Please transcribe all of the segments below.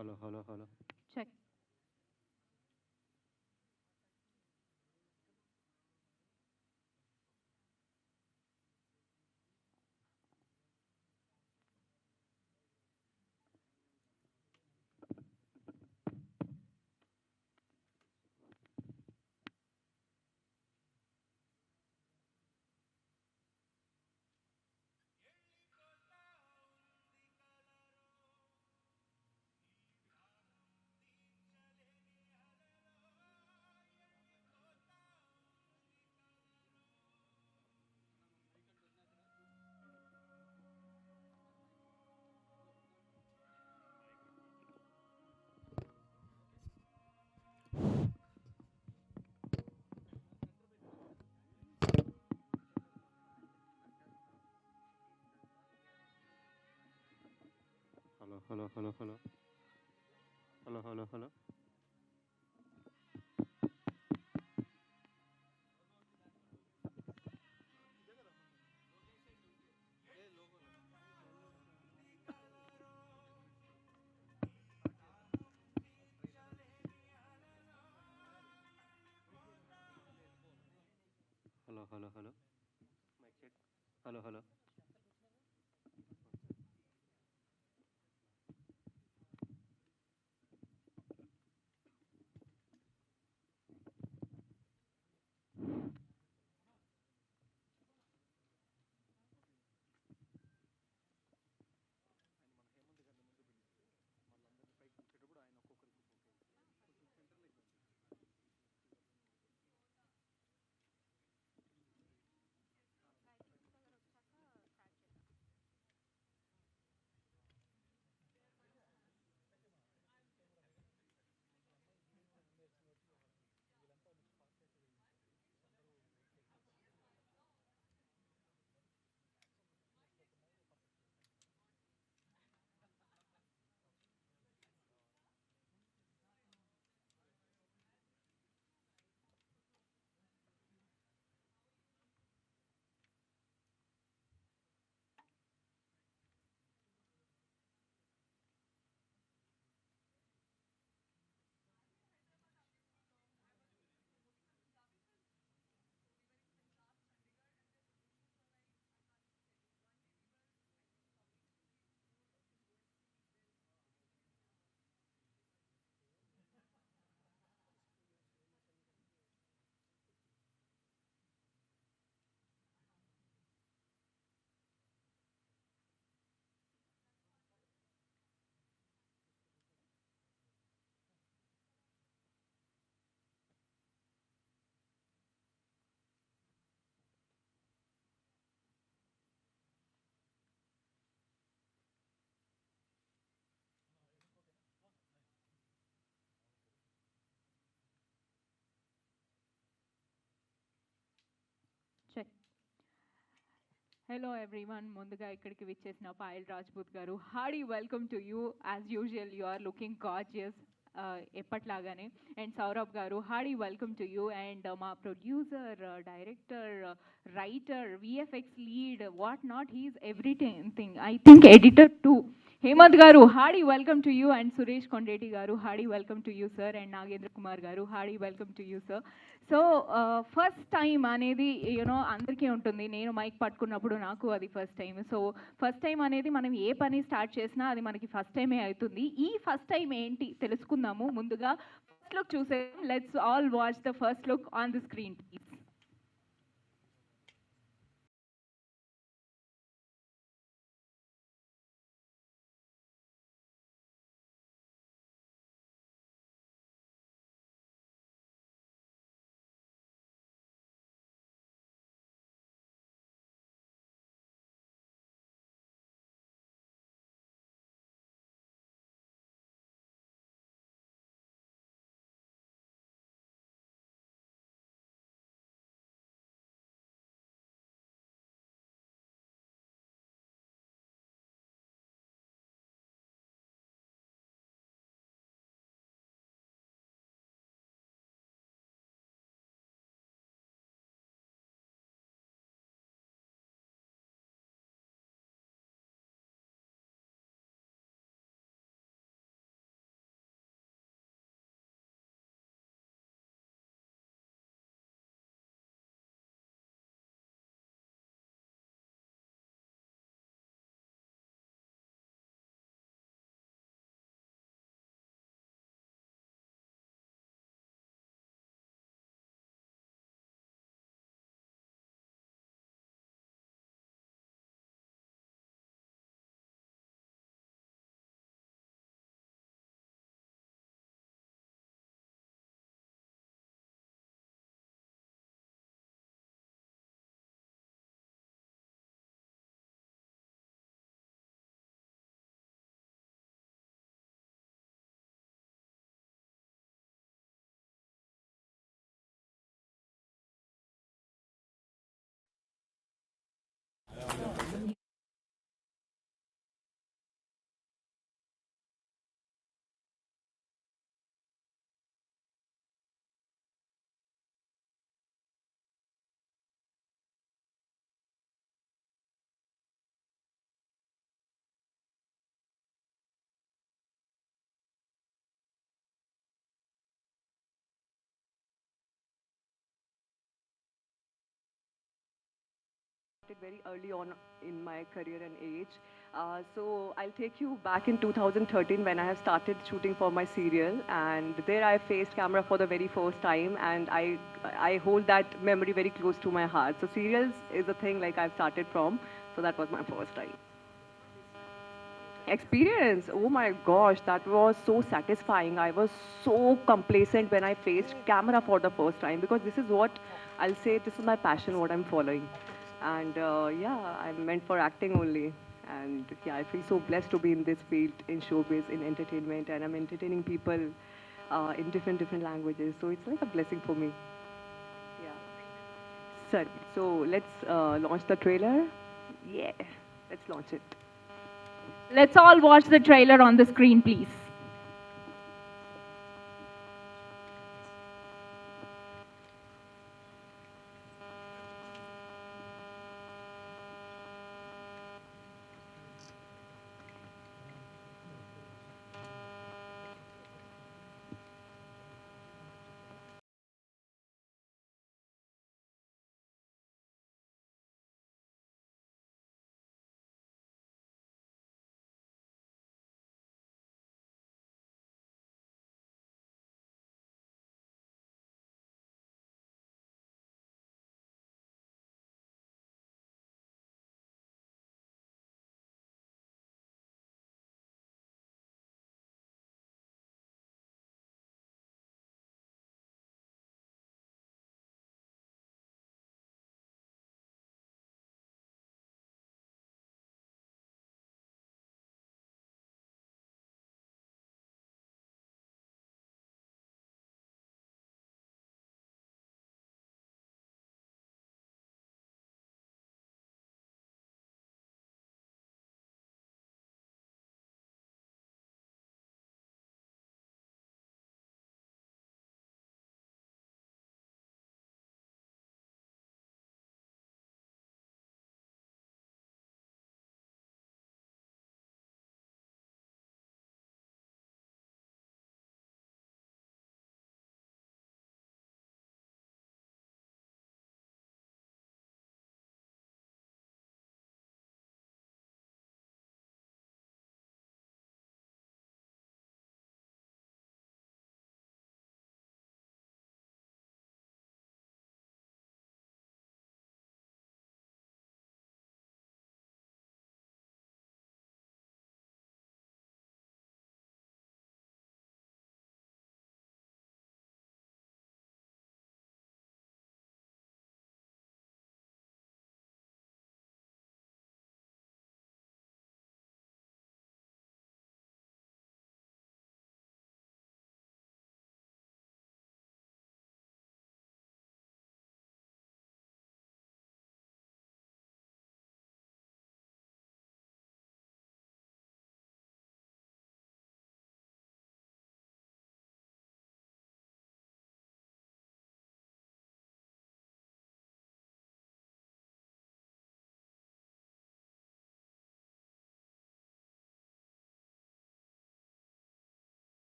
Hello, hello, hello. Check. Hello, hello, hello, hello. Hello, hello, hello. Hello, hello, hello. Mic check. Hello, hello. Check. Hello everyone. ముందుగా ఇక్కడికి విచ్చేసిన పాయల్ రాజ్పూత్ గారు hearty welcome to you. As usual you are looking gorgeous ఎప్పట్లాగానే. And Saurabh గారు hearty welcome to you. And మా producer, director, writer, VFX lead, what not, he's everything. I think editor too. Hemanth గారు hearty welcome to you. And Suresh Kondeti గారు hearty welcome to you sir. And Nagendra Kumar గారు hearty welcome to you sir. So first time అనేది అందరికీ ఉంటుంది. నేను mic పట్టుకున్నప్పుడు నాకు అది first time. So first time అనేది మనం ఏ పని స్టార్ట్ చేసినా అది మనకి ఫస్ట్ టైమే అవుతుంది. ఈ ఫస్ట్ టైం ఏంటి తెలుసుకుందాము. ముందుగా ఫస్ట్ లుక్ చూసే, let's all watch the first look on the screen please. started very early on in my career and age. So I'll take you back in 2013 when I have started shooting for my serial, and there I faced camera for the very first time, and I hold that memory very close to my heart. So serials is a thing like I've started from. So that was my first time. Experience, oh my gosh, that was so satisfying. I was so complacent when I faced camera for the first time, because this is what I'll say, this is my passion, what I'm following. And yeah, I'm meant for acting only. And yeah, I feel so blessed to be in this field, in showbiz, in entertainment, and I'm entertaining people in different languages. So it's like a blessing for me. Yeah. Sir, so let's launch the trailer. Yeah, let's launch it. Let's all watch the trailer on the screen, please.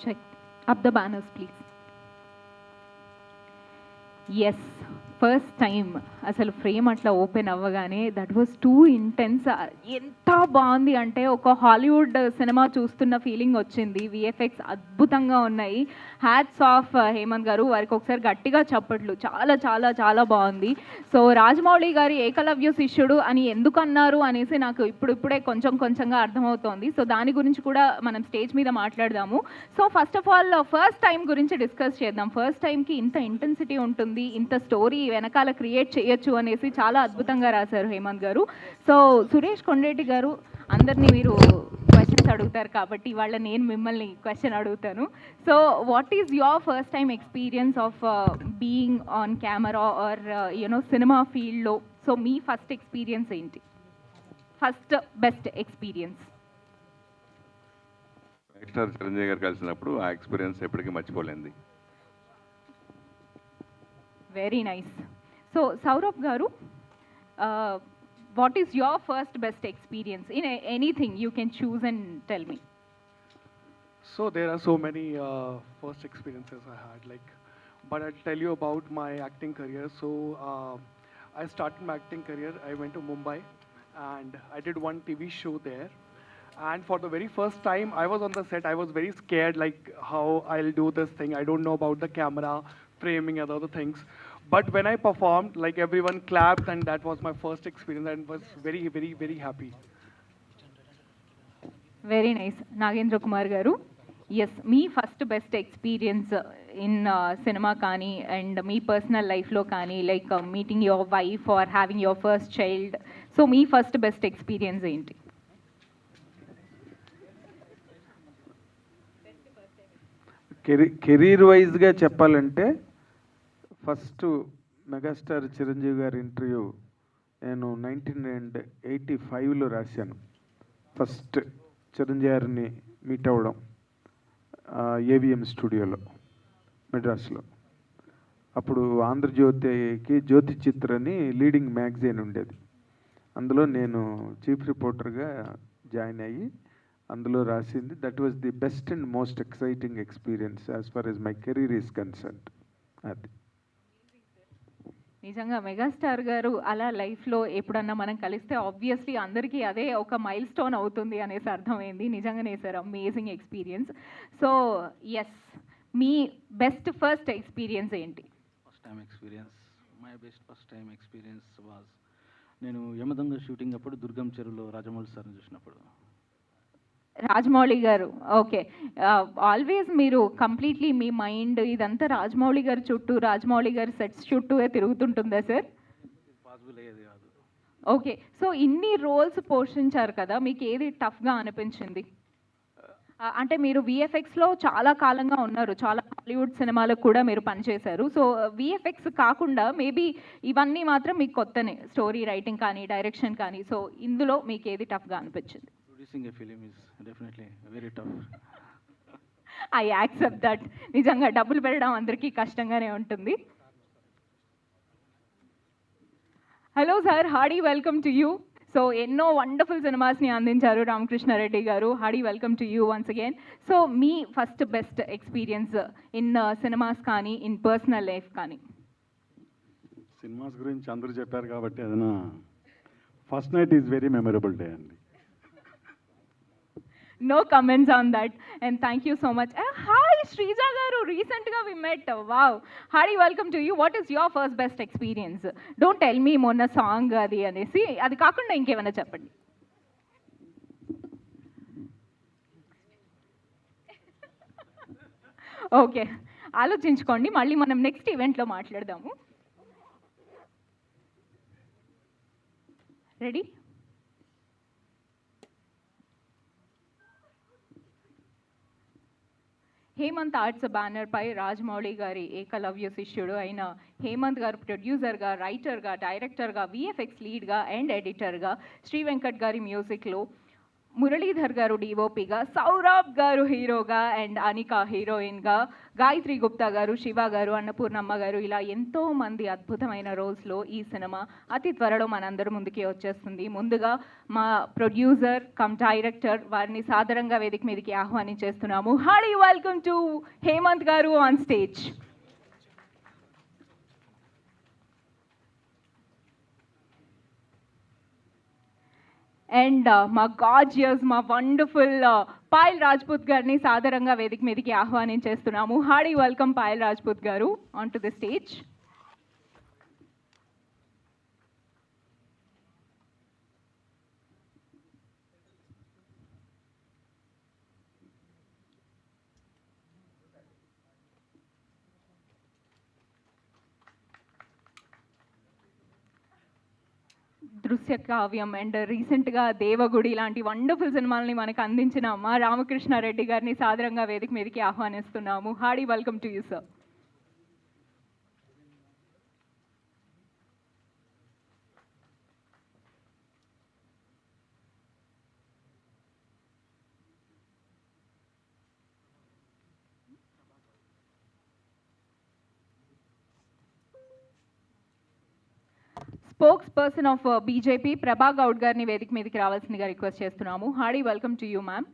Check up the banners, please. Yes, first time అసలు frame అట్లా open అవ్వగానే that was two intense. ఎంత బాగుంది అంటే ఒక Hollywood cinema చూస్తున్న feeling వచ్చింది. VFX అద్భుతంగా ఉన్నాయి. హ్యాట్స్ ఆఫ్ హేమంత్ గారు, వారికి ఒకసారి గట్టిగా చప్పట్లు. చాలా చాలా చాలా బాగుంది. సో రాజమౌళి గారి ఏకలవ్య శిష్యుడు అని ఎందుకు అన్నారు అనేసి నాకు ఇప్పుడిప్పుడే కొంచెం కొంచెంగా అర్థమవుతోంది. సో దాని గురించి కూడా మనం స్టేజ్ మీద మాట్లాడదాము. So first of all first time గురించి డిస్కస్ చేద్దాం. ఫస్ట్ టైంకి ఇంత ఇంటెన్సిటీ ఉంటుంది, ఇంత స్టోరీ వెనకాల క్రియేట్ చేయొచ్చు అనేసి చాలా అద్భుతంగా రాశారు హేమంత్ గారు. సో సురేష్ కొండేటి గారు, అందరినీ మీరు క్వశ్చన్స్ అడుగుతారు కాబట్టి ఇవాళ నేను మిమ్మల్ని క్వశ్చన్ అడుగుతాను. So what is your first time experience of being on camera or you know cinema ఫీల్డ్లో? సో మీ ఫస్ట్ ఎక్స్పీరియన్స్ ఏంటి? First best experience. Megastar Chiranjeevi గారు కలిసినప్పుడు ఆ ఎక్స్పీరియన్స్ ఎప్పటికీ మర్చిపోలేంది. Very nice. సో సౌరభ్ గారు, what is your first best experience in anything? You can choose and tell me. So there are so many first experiences I had, like, but I'll tell you about my acting career. So I started my acting career. I went to Mumbai, and I did one TV show there. And for the very first time, I was on the set. I was very scared, like how I'll do this thing. I don't know about the camera, framing, and other things. But when I performed, like everyone clapped, and that was my first experience, and was very, very, very happy. Very nice. Nagendra Kumar గారు, yes, మీ first best experience in cinema కానీ and మీ personal లైఫ్లో కానీ, like meeting your wife or having your first child. So మీ first best experience ఏంటి? Career వైజ్గా చెప్పాలంటే ఫస్ట్ మెగాస్టార్ చిరంజీవి గారి ఇంటర్వ్యూ నేను 1985లో రాశాను. ఫస్ట్ చిరంజీవి గారిని మీట్ అవ్వడం ఏవిఎం స్టూడియోలో మెడ్రాస్లో. అప్పుడు ఆంధ్రజ్యోతికి జ్యోతి చిత్ర అని లీడింగ్ మ్యాగజైన్ ఉండేది. అందులో నేను చీఫ్ రిపోర్టర్గా జాయిన్ అయ్యి అందులో రాసింది. That was the best and most exciting experience as far as my career is concerned. అది నిజంగా మెగాస్టార్ గారు అలా లైఫ్లో ఎప్పుడన్నా మనం కలిస్తే ఆబ్వియస్లీ అందరికీ అదే ఒక మైల్ స్టోన్ అవుతుంది అనేసి అర్థమైంది. నిజంగానే sir, amazing experience. So yes, మీ బెస్ట్ ఫస్ట్ ఎక్స్పీరియన్స్ ఏంటి? First time experience, my best first time experience was నేను యమదొంగ షూటింగ్ అప్పుడు దుర్గం చెరువులో రాజమౌళి సార్ని చూసినప్పుడు. రాజమౌళి గారు, ఓకే. ఆల్వేస్ మీరు కంప్లీట్లీ మీ మైండ్ ఇదంతా రాజమౌళి గారి చుట్టూ, రాజమౌళి గారి సెట్స్ చుట్టూ తిరుగుతుంటుందా సార్? పాసిబుల్ అయ్యేది కాదు. ఓకే. సో ఇన్ని రోల్స్ పోషించారు కదా, మీకు ఏది టఫ్గా అనిపించింది? అంటే మీరు విఎఫ్ఎక్స్లో చాలా కాలంగా ఉన్నారు, చాలా హాలీవుడ్ సినిమాలకు కూడా మీరు పనిచేశారు. సో విఎఫ్ఎక్స్ కాకుండా మేబీ ఇవన్నీ మాత్రం మీకు కొత్తనే, స్టోరీ రైటింగ్ కానీ డైరెక్షన్ కానీ. సో ఇందులో మీకు ఏది టఫ్గా అనిపించింది? Producing A film is definitely very tough. I accept that. నిజంగా డబ్బులు పెట్టడం అందరికీ కష్టంగానే ఉంటుంది. Hello sir, Hardy welcome to you. So ఎన్నో వండర్ఫుల్ సినిమాస్ని అందించారు రామకృష్ణారెడ్డి గారు. Hearty welcome to you once again. So మీ first best experience in cinemas కానీ ఇన్ పర్సనల్ లైఫ్ కానీ? సినిమాస్ గురించి అందరూ చెప్పారు కాబట్టి ఏదైనా first night is very memorable day అండి. No comments on that, and thank you so much. Hi Shrija garu, recently we met. Wow, Hari, welcome to you. What is your first best experience? Don't tell me monna song adi anesi, adi kaakunda inkemana cheppandi. Okay, ఆలోచించుకోండి, మళ్ళీ మనం next ఈవెంట్లో మాట్లాడదాము. Ready? Hemant arts banner పై రాజమౌళి గారి ఏకలవ్య శిష్యుడు అయిన హేమంత్ గారు ప్రొడ్యూసర్గా, రైటర్గా, డైరెక్టర్గా, విఎఫ్ఎక్స్ లీడ్గా అండ్ ఎడిటర్గా, శ్రీ వెంకట్ గారి మ్యూజిక్లో మురళీధర్ గారు డిఓపిగా, సౌరభ్ గారు హీరోగా అండ్ అనిక హీరోయిన్గా, గాయత్రి గుప్తా గారు, శివ గారు, అన్నపూర్ణమ్మ గారు, ఇలా ఎంతో మంది అద్భుతమైన రోల్స్లో ఈ సినిమా అతి త్వరలో మనందరి ముందుకి వచ్చేస్తుంది. ముందుగా మా ప్రొడ్యూసర్ కమ్ డైరెక్టర్ వారిని సాదరంగా వేదిక మీదకి ఆహ్వానించేస్తున్నాము. హార్డీ వెల్కమ్ టు హేమంత్ గారు ఆన్ స్టేజ్. అండ్ మా గార్జియస్, మా వండర్ఫుల్ పాయల్ రాజ్పూత్ గారిని సాదరంగా వేదిక మీదకి ఆహ్వానించేస్తున్నాము. హార్డీ వెల్కమ్ పాయల్ రాజ్పూత్ గారు ఆన్ టు ది స్టేజ్. దృశ్య కావ్యం అండ్ రీసెంట్గా దేవగుడి లాంటి వండర్ఫుల్ సినిమాలని మనకు అందించిన మా రామకృష్ణారెడ్డి గారిని సాదరంగా వేదిక మీదకి ఆహ్వానిస్తున్నాము. Hearty welcome to you sir. Spokesperson of BJP Prabha Goud గారిని వేదిక మీదకి రావాల్సిందిగా రిక్వెస్ట్ చేస్తున్నాము. Hearty welcome to you ma'am.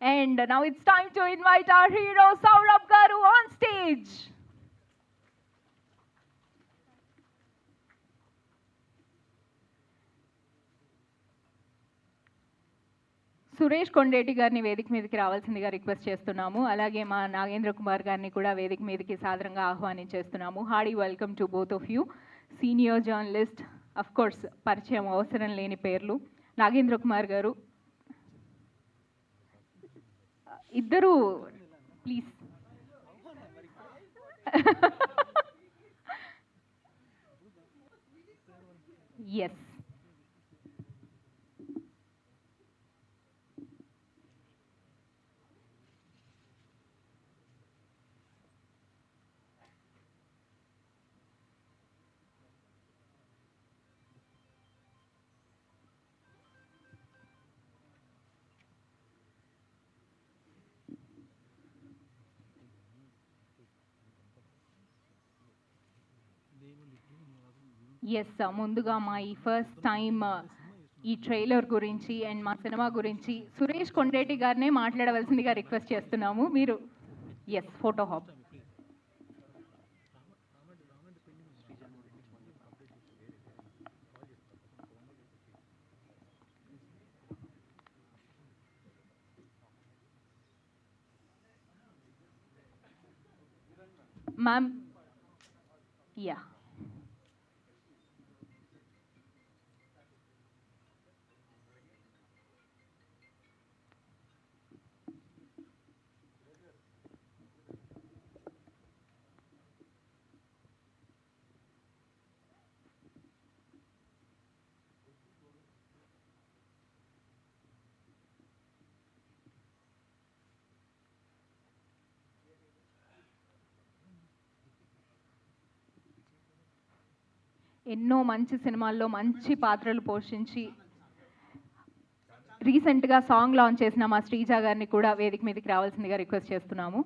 And now it's time to invite our hero Saurabh Garu on stage. Suresh Kondeti గారిని వేదిక మీదకి రావాల్సిందిగా రిక్వెస్ట్ చేస్తున్నాము. అలాగే మా నాగేంద్ర కుమార్ గారిని కూడా వేదిక మీదకి సాదరంగా ఆహ్వానించేస్తున్నాము. Hearty welcome to both of you. Senior journalist, of course పరిచయం అవసరం లేని పేర్లు. నాగేంద్ర కుమార్ గారు ఇద్దరు ప్లీజ్. Yes, yes. ముందుగా మా ఈ ఫస్ట్ టైం ఈ ట్రైలర్ గురించి అండ్ మా సినిమా గురించి సురేష్ కొండేటి గారినే మాట్లాడవలసిందిగా రిక్వెస్ట్ చేస్తున్నాము. మీరు yes, photo op. Ma'am, yeah. ఎన్నో మంచి సినిమాల్లో మంచి పాత్రలు పోషించి రీసెంట్గా సాంగ్ లాంచ్ చేసిన మా శ్రీజ గారిని కూడా వేదిక మీదకి రావాల్సిందిగా రిక్వెస్ట్ చేస్తున్నాము.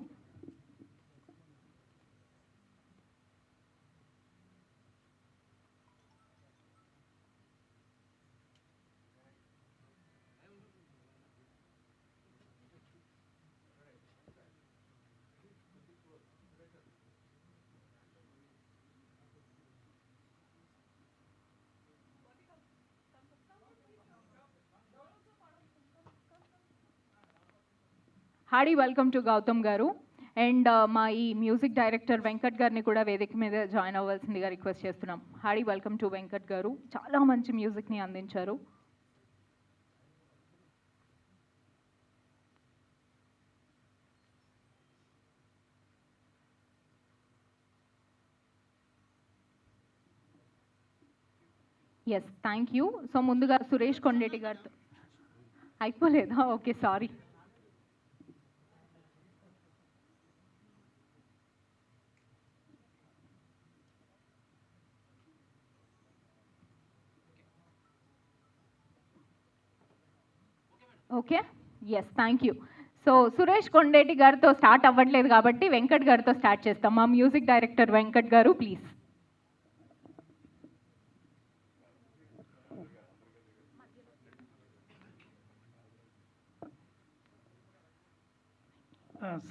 హార్డీ వెల్కమ్ టు గౌతమ్ గారు. అండ్ మా ఈ మ్యూజిక్ డైరెక్టర్ వెంకట్ గారిని కూడా వేదిక మీద జాయిన్ అవ్వాల్సిందిగా రిక్వెస్ట్ చేస్తున్నాం. హార్డీ వెల్కమ్ టు వెంకట్ గారు. చాలా మంచి మ్యూజిక్ని అందించారు. Yes, thank you. సో ముందుగా సురేష్ కొండేటి గారితో అయిపోలేదా? Okay, sorry. Okay, yes, thank you. So Suresh Kondeti గారితో స్టార్ట్ అవ్వట్లేదు కాబట్టి వెంకట్ గారితో స్టార్ట్ చేస్తాం. మా మ్యూజిక్ డైరెక్టర్ వెంకట్ గారు, ప్లీజ్.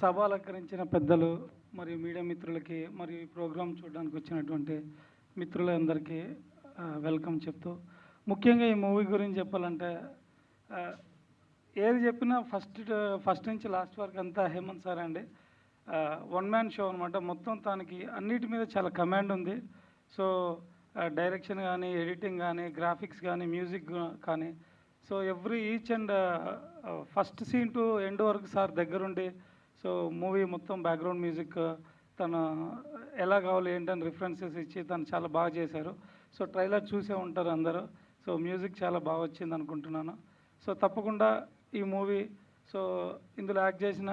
సభ అలంకరించిన పెద్దలు మరియు మీడియా మిత్రులకి మరియు ఈ ప్రోగ్రాం చూడడానికి వచ్చినటువంటి మిత్రులందరికీ వెల్కమ్ చెప్తూ, ముఖ్యంగా ఈ మూవీ గురించి చెప్పాలంటే ఏది చెప్పినా ఫస్ట్ నుంచి లాస్ట్ వరకు అంతా హేమంత్ సార్ అండి. వన్ మ్యాన్ షో అనమాట. మొత్తం తనకి అన్నిటి మీద చాలా కమాండ్ ఉంది. సో డైరెక్షన్ కానీ, ఎడిటింగ్ కానీ, గ్రాఫిక్స్ కానీ, మ్యూజిక్ కానీ, so each and first scene to end వరకు సార్ దగ్గరుండి, సో మూవీ మొత్తం బ్యాక్గ్రౌండ్ మ్యూజిక్ తను ఎలా కావాలి ఏంటని రిఫరెన్సెస్ ఇచ్చి తను చాలా బాగా చేశారు. సో ట్రైలర్ చూసే ఉంటారు అందరూ. సో మ్యూజిక్ చాలా బాగా వచ్చింది అనుకుంటున్నాను. సో తప్పకుండా ఈ మూవీ, సో ఇందులో యాక్ట్ చేసిన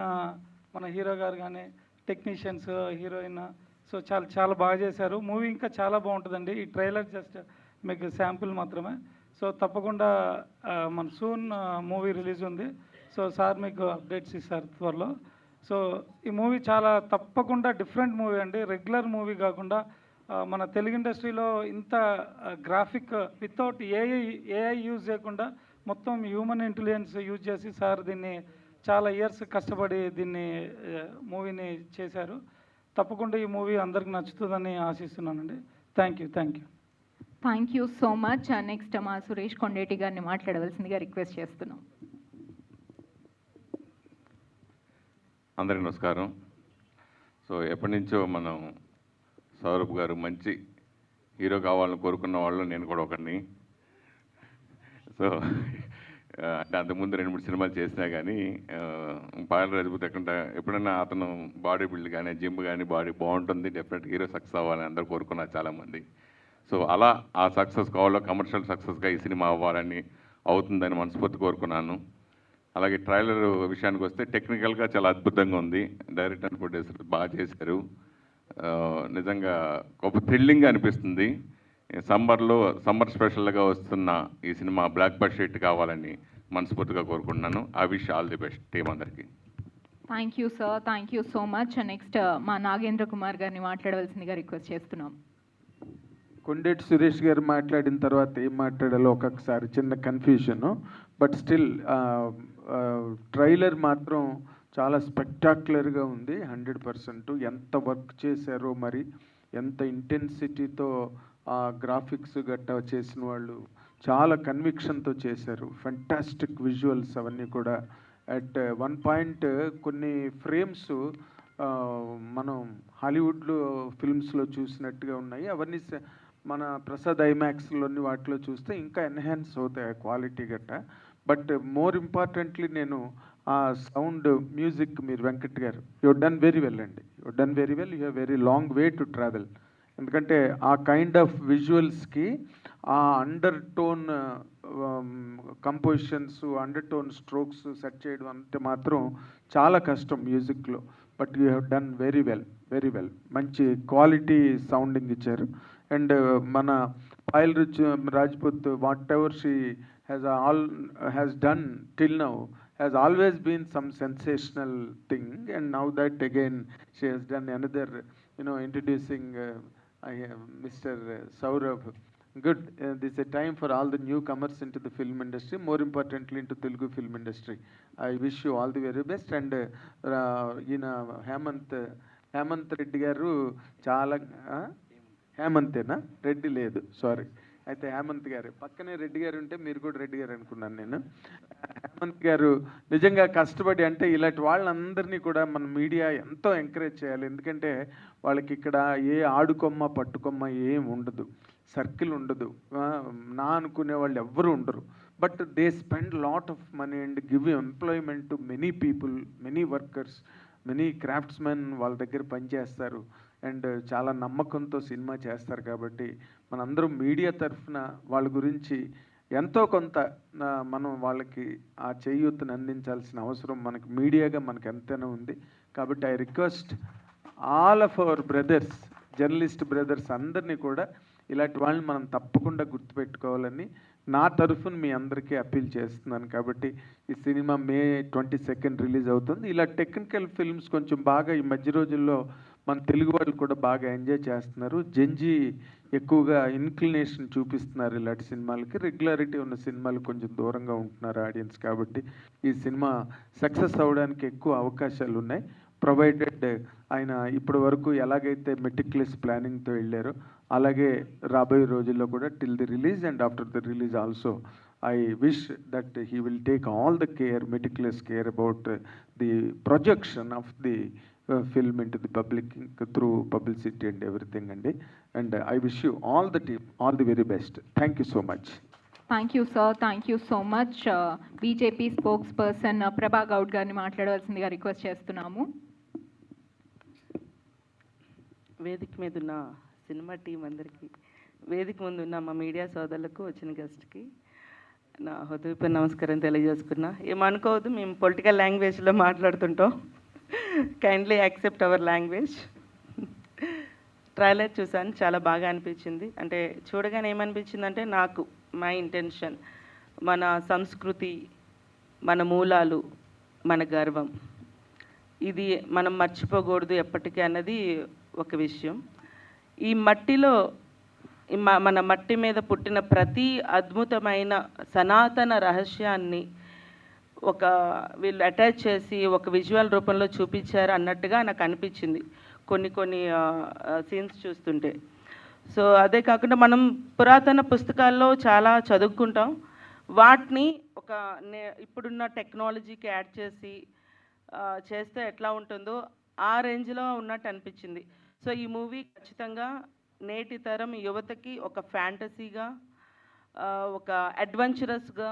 మన హీరో గారు కానీ, టెక్నీషియన్స్, హీరోయిన్, సో చాలా చాలా బాగా చేశారు. మూవీ ఇంకా చాలా బాగుంటుందండి. ఈ ట్రైలర్ జస్ట్ మీకు శాంపుల్ మాత్రమే. సో తప్పకుండా మన సూన్ మూవీ రిలీజ్ ఉంది. సో సార్ మీకు అప్డేట్స్ ఇస్తారు త్వరలో. సో ఈ మూవీ చాలా తప్పకుండా డిఫరెంట్ మూవీ అండి. రెగ్యులర్ మూవీ కాకుండా మన తెలుగు ఇండస్ట్రీలో ఇంత గ్రాఫిక్ వితౌట్ ఏఐ యూజ్ చేయకుండా మొత్తం హ్యూమన్ ఇంటెలిజెన్స్ యూజ్ చేసి సార్ దీన్ని చాలా ఇయర్స్ కష్టపడి దీన్ని మూవీని చేశారు. తప్పకుండా ఈ మూవీ అందరికి నచ్చుతుందని ఆశిస్తున్నానండి. Thank you. Thank you so much. Next మా సురేష్ కొండేటి గారిని మాట్లాడవలసిందిగా రిక్వెస్ట్ చేస్తున్నాం. అందరికీ నమస్కారం. సో ఎప్పటి నుంచో మనం సౌరభ్ గారు మంచి హీరో కావాలని కోరుకున్న వాళ్ళు నేను కూడా ఒకరిని. సో అంటే అంతకుముందు 2-3 సినిమాలు చేసినా కానీ పాయల్ రాజపూత్ ఎప్పుడైనా అతను బాడీ బిల్డ్ కానీ, జిమ్ కానీ బాడీ బాగుంటుంది, డెఫినెట్ హీరో సక్సెస్ అవ్వాలని అందరూ కోరుకున్నారు చాలామంది. సో అలా ఆ సక్సెస్ కావాలో కమర్షియల్ సక్సెస్గా ఈ సినిమా అవ్వాలని, అవుతుందని మనస్ఫూర్తి కోరుకున్నాను. అలాగే ట్రైలర్ విషయానికి వస్తే టెక్నికల్గా చాలా అద్భుతంగా ఉంది. డైరెక్టర్ అండ్ ప్రొడ్యూసర్ బాగా చేశారు. నిజంగా గొప్ప థ్రిల్లింగ్గా అనిపిస్తుంది. సమ్మర్ స్పెషల్గా వస్తున్న ఈ సినిమా బ్లాక్ బస్టర్ హిట్ కావాలని మనస్ఫూర్తిగా కోరుకుంటున్నాను. I wish all the best team అందరికీ. Thank you sir, thank you so much. Next మా నాగేంద్ర కుమార్ గారిని మాట్లాడవలసిందిగా రిక్వెస్ట్ చేస్తున్నాం. కొండేటి సురేష్ గారు మాట్లాడిన తర్వాత ఏం మాట్లాడాలో ఒక్కొక్కసారి చిన్న కన్ఫ్యూజను. బట్ స్టిల్ ట్రైలర్ మాత్రం చాలా స్పెక్టాక్యులర్గా ఉంది. 100% ఎంత వర్క్ చేశారో, మరి ఎంత ఇంటెన్సిటీతో ఆ గ్రాఫిక్స్ గట్టా చేసిన వాళ్ళు చాలా కన్విక్షన్తో చేశారు. ఫెంటాస్టిక్ విజువల్స్ అవన్నీ కూడా. అట్ వన్ పాయింట్ కొన్ని ఫ్రేమ్స్ మనం హాలీవుడ్లో ఫిల్మ్స్లో చూసినట్టుగా ఉన్నాయి. అవన్నీ మన ప్రసాద్ ఐమాక్స్లోని వాటిలో చూస్తే ఇంకా ఎన్హాన్స్ అవుతాయి క్వాలిటీ గట్ట. బట్ మోర్ ఇంపార్టెంట్లీ నేను ఆ సౌండ్ మ్యూజిక్, మీరు వెంకట్ గారు యూ డన్ వెరీ వెల్ అండి. You done very well. You have very long way to travel. ఎందుకంటే ఆ కైండ్ ఆఫ్ విజువల్స్కి ఆ under tone compositions, under tone strokes set చేయడం అంటే మాత్రం చాలా కష్టం మ్యూజిక్లో. But you have done very well. మంచి క్వాలిటీ సౌండింగ్ ఇచ్చారు. అండ్ మన Payal Rajput what ever she has done till now has always been some sensational thing, and now that again she has done another, introducing Mr. Saurabh. Good. This is a time for all the newcomers into the film industry, more importantly into Telugu film industry. I wish you all the very best. And Hemant Reddy garu చాలా హేమంతేనా, రెడ్డి లేదు, sorry. అయితే హేమంత్ గారు పక్కనే రెడ్డి గారు ఉంటే మీరు కూడా రెడ్డి గారు అనుకున్నాను నేను. హేమంత్ గారు నిజంగా కష్టపడి, అంటే ఇలాంటి వాళ్ళందరినీ కూడా మన మీడియా ఎంతో ఎంకరేజ్ చేయాలి. ఎందుకంటే వాళ్ళకి ఇక్కడ ఏ ఆడుకొమ్మ పట్టుకొమ్మ ఏం ఉండదు, సర్కిల్ ఉండదు, నా అనుకునే వాళ్ళు ఎవ్వరూ ఉండరు. But they spend lot of money and give employment to many people, many workers, many craftsmen వాళ్ళ దగ్గర పనిచేస్తారు. అండ్ చాలా నమ్మకంతో సినిమా చేస్తారు. కాబట్టి మనందరం మీడియా తరఫున వాళ్ళ గురించి ఎంతో కొంత మనం వాళ్ళకి ఆ చేయూతను అందించాల్సిన అవసరం మనకి మీడియాగా మనకు ఎంతైనా ఉంది. కాబట్టి I request all of our brothers, journalist brothers అందరినీ కూడా ఇలాంటి వాళ్ళని మనం తప్పకుండా గుర్తుపెట్టుకోవాలని నా తరఫున మీ అందరికీ అప్పీల్ చేస్తున్నాను. కాబట్టి ఈ సినిమా May 22 రిలీజ్ అవుతుంది. ఇలా టెక్నికల్ ఫిల్మ్స్ కొంచెం బాగా ఈ మధ్య రోజుల్లో మన తెలుగు వాళ్ళు కూడా బాగా ఎంజాయ్ చేస్తున్నారు. జంజీ ఎక్కువగా ఇన్క్లినేషన్ చూపిస్తున్నారు ఇలాంటి సినిమాలకి. రెగ్యులారిటీ ఉన్న సినిమాలు కొంచెం దూరంగా ఉంటున్నారు ఆడియన్స్. కాబట్టి ఈ సినిమా సక్సెస్ అవ్వడానికి ఎక్కువ అవకాశాలు ఉన్నాయి, ప్రొవైడెడ్ ఆయన ఇప్పటి వరకు ఎలాగైతే మెటిక్యులస్ ప్లానింగ్తో వెళ్ళారో అలాగే రాబోయే రోజుల్లో కూడా till the release and after the release also I wish that he will take all the care, meticulous care about the projection of the film into the public through publicity and everything. And I wish you all the team all the very best. Thank you so much. Thank you sir, thank you so much. BJP spokes person ప్రభా గౌడ్ గారిని మాట్లాడవలసిందిగా request చేస్తున్నాము. వేదిక మీద ఉన్న cinema team అందరికీ, వేదిక ముందు ఉన్న మా మీడియా సోదరులకు, వచ్చిన గెస్ట్కి నా హృదయపూర్వక నమస్కారం తెలియజేసుకున్నా. ఏమనుకోవద్దు, మేము పొలిటికల్ లాంగ్వేజ్లో మాట్లాడుతుంటాం. Kindly accept our language. Trailer చూసాను, చాలా బాగా అనిపించింది. అంటే చూడగానే ఏమనిపించింది అంటే, నాకు మై ఇంటెన్షన్ మన సంస్కృతి, మన మూలాలు, మన గర్వం, ఇది మనం మర్చిపోకూడదు ఎప్పటికీ అన్నది ఒక విషయం. ఈ మట్టిలో మన మట్టి మీద పుట్టిన ప్రతి అద్భుతమైన సనాతన రహస్యాన్ని వీళ్ళు అటాచ్ చేసి ఒక విజువల్ రూపంలో చూపించారు అన్నట్టుగా నాకు అనిపించింది కొన్ని సీన్స్ చూస్తుంటే. సో అదే కాకుండా మనం పురాతన పుస్తకాల్లో చాలా చదువుకుంటాం, వాటిని ఇప్పుడున్న టెక్నాలజీకి యాడ్ చేస్తే ఎట్లా ఉంటుందో ఆ రేంజ్లో ఉన్నట్టు అనిపించింది. సో ఈ మూవీ ఖచ్చితంగా నేటి తరం యువతకి ఒక ఫ్యాంటసీగా, ఒక అడ్వెంచరస్గా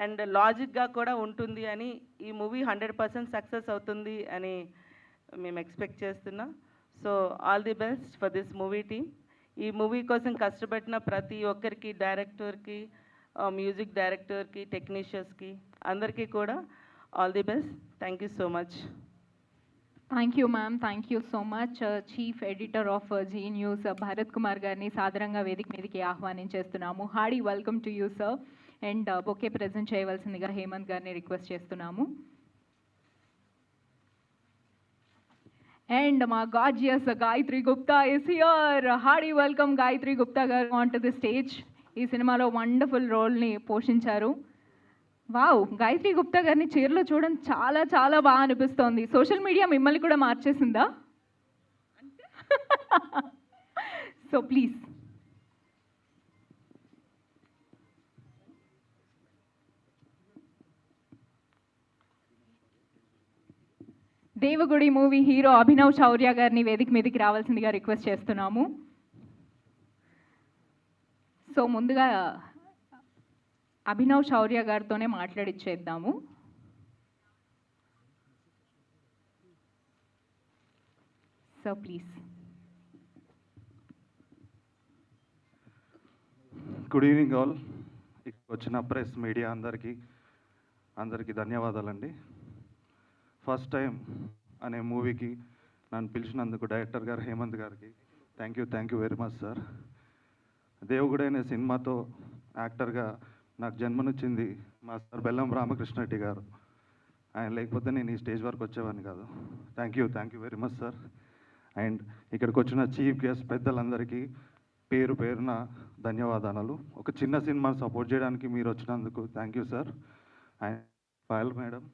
అండ్ లాజిక్గా కూడా ఉంటుంది అని, ఈ మూవీ 100% సక్సెస్ అవుతుంది అని మేము ఎక్స్పెక్ట్ చేస్తున్నాం. So all the best for this movie team. ఈ మూవీ కోసం కష్టపడిన ప్రతి ఒక్కరికి, డైరెక్టర్కి, మ్యూజిక్ డైరెక్టర్కి, టెక్నీషియన్స్కి అందరికీ కూడా all the best. Thank you so much. Thank you ma'am, thank you so much. Chief editor of Zee News Bharat Kumar గారిని సాదరంగా వేదిక మీదకి ఆహ్వానించేస్తున్నాము. Hearty welcome to you sir. And bouquet present చేయవలసిందిగా హేమంత్ గారిని రిక్వెస్ట్ చేస్తున్నాము. అండ్ మా gorgeous Gayatri Gupta is here. Hearty welcome Gayatri Gupta గారు ఆన్ టు ది స్టేజ్. ఈ సినిమాలో వండర్ఫుల్ రోల్ని పోషించారు. వావ్, గాయత్రి గుప్తా గారిని చీరలో చూడడం చాలా చాలా బాగా అనిపిస్తోంది. సోషల్ మీడియా మిమ్మల్ని కూడా మార్చేసిందా? So please. Devagudi movie hero Abhinav Chaurya గారిని వేదిక మీదకి రావాల్సిందిగా రిక్వెస్ట్ చేస్తున్నాము. సో ముందుగా అభినవ్ చౌర్య గారితోనే మాట్లాడిచ్చేద్దాము. So please. Good evening all. ఇక్కడ వచ్చిన ప్రెస్, మీడియా అందరికీ ధన్యవాదాలండి. ఫస్ట్ టైం అనే మూవీకి నన్ను పిలిచినందుకు డైరెక్టర్ గారు హేమంత్ గారికి thank you very much sir. Devugudu అనే సినిమాతో యాక్టర్గా నాకు జన్మనిచ్చింది మా సార్ బెల్లం రామకృష్ణరెడ్డి గారు. ఆయన లేకపోతే నేను ఈ స్టేజ్ వరకు వచ్చేవాడిని కాదు. Thank you very much sir. And ఇక్కడికి వచ్చిన చీఫ్ గెస్ట్ పెద్దలందరికీ పేరున ధన్యవాదాలు. ఒక చిన్న సినిమాని సపోర్ట్ చేయడానికి మీరు వచ్చినందుకు thank you sir. And Payal madam,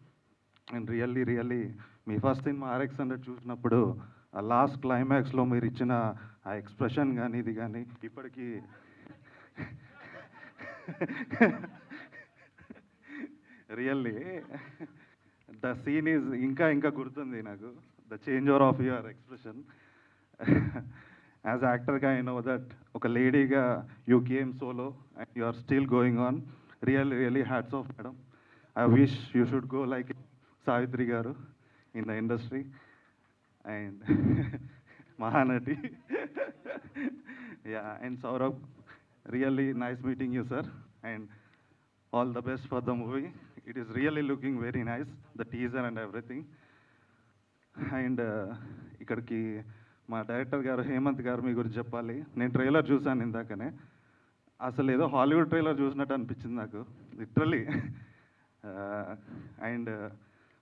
and really me first cinema RX100 చూసినప్పుడు ఆ లాస్ట్ క్లైమాక్స్లో మీరు ఇచ్చిన ఆ ఎక్స్ప్రెషన్ కానీ ఇది కానీ ఇప్పటికీ రియల్లీ ద సీన్ ఈజ్ ఇంకా గుర్తుంది నాకు. The change over of your expression. As యాక్టర్గా ఐ నో దట్ ఒక లేడీగా you came solo and you are still going on. Really hats off madam. I wish you should go like Savitri గారు in the industry and Mahanati. Yeah, and Saurabh, really nice meeting you sir. And all the best for the movie. It is really looking very nice, the teaser and everything. And ఇక్కడికి మా director గారు హేమంత్ గారు మీ గురించి చెప్పాలి. నేను trailer చూశాను ఇందాకనే, అసలు ఏదో హాలీవుడ్ ట్రైలర్ చూసినట్టు అనిపించింది నాకు లిటరలీ. అండ్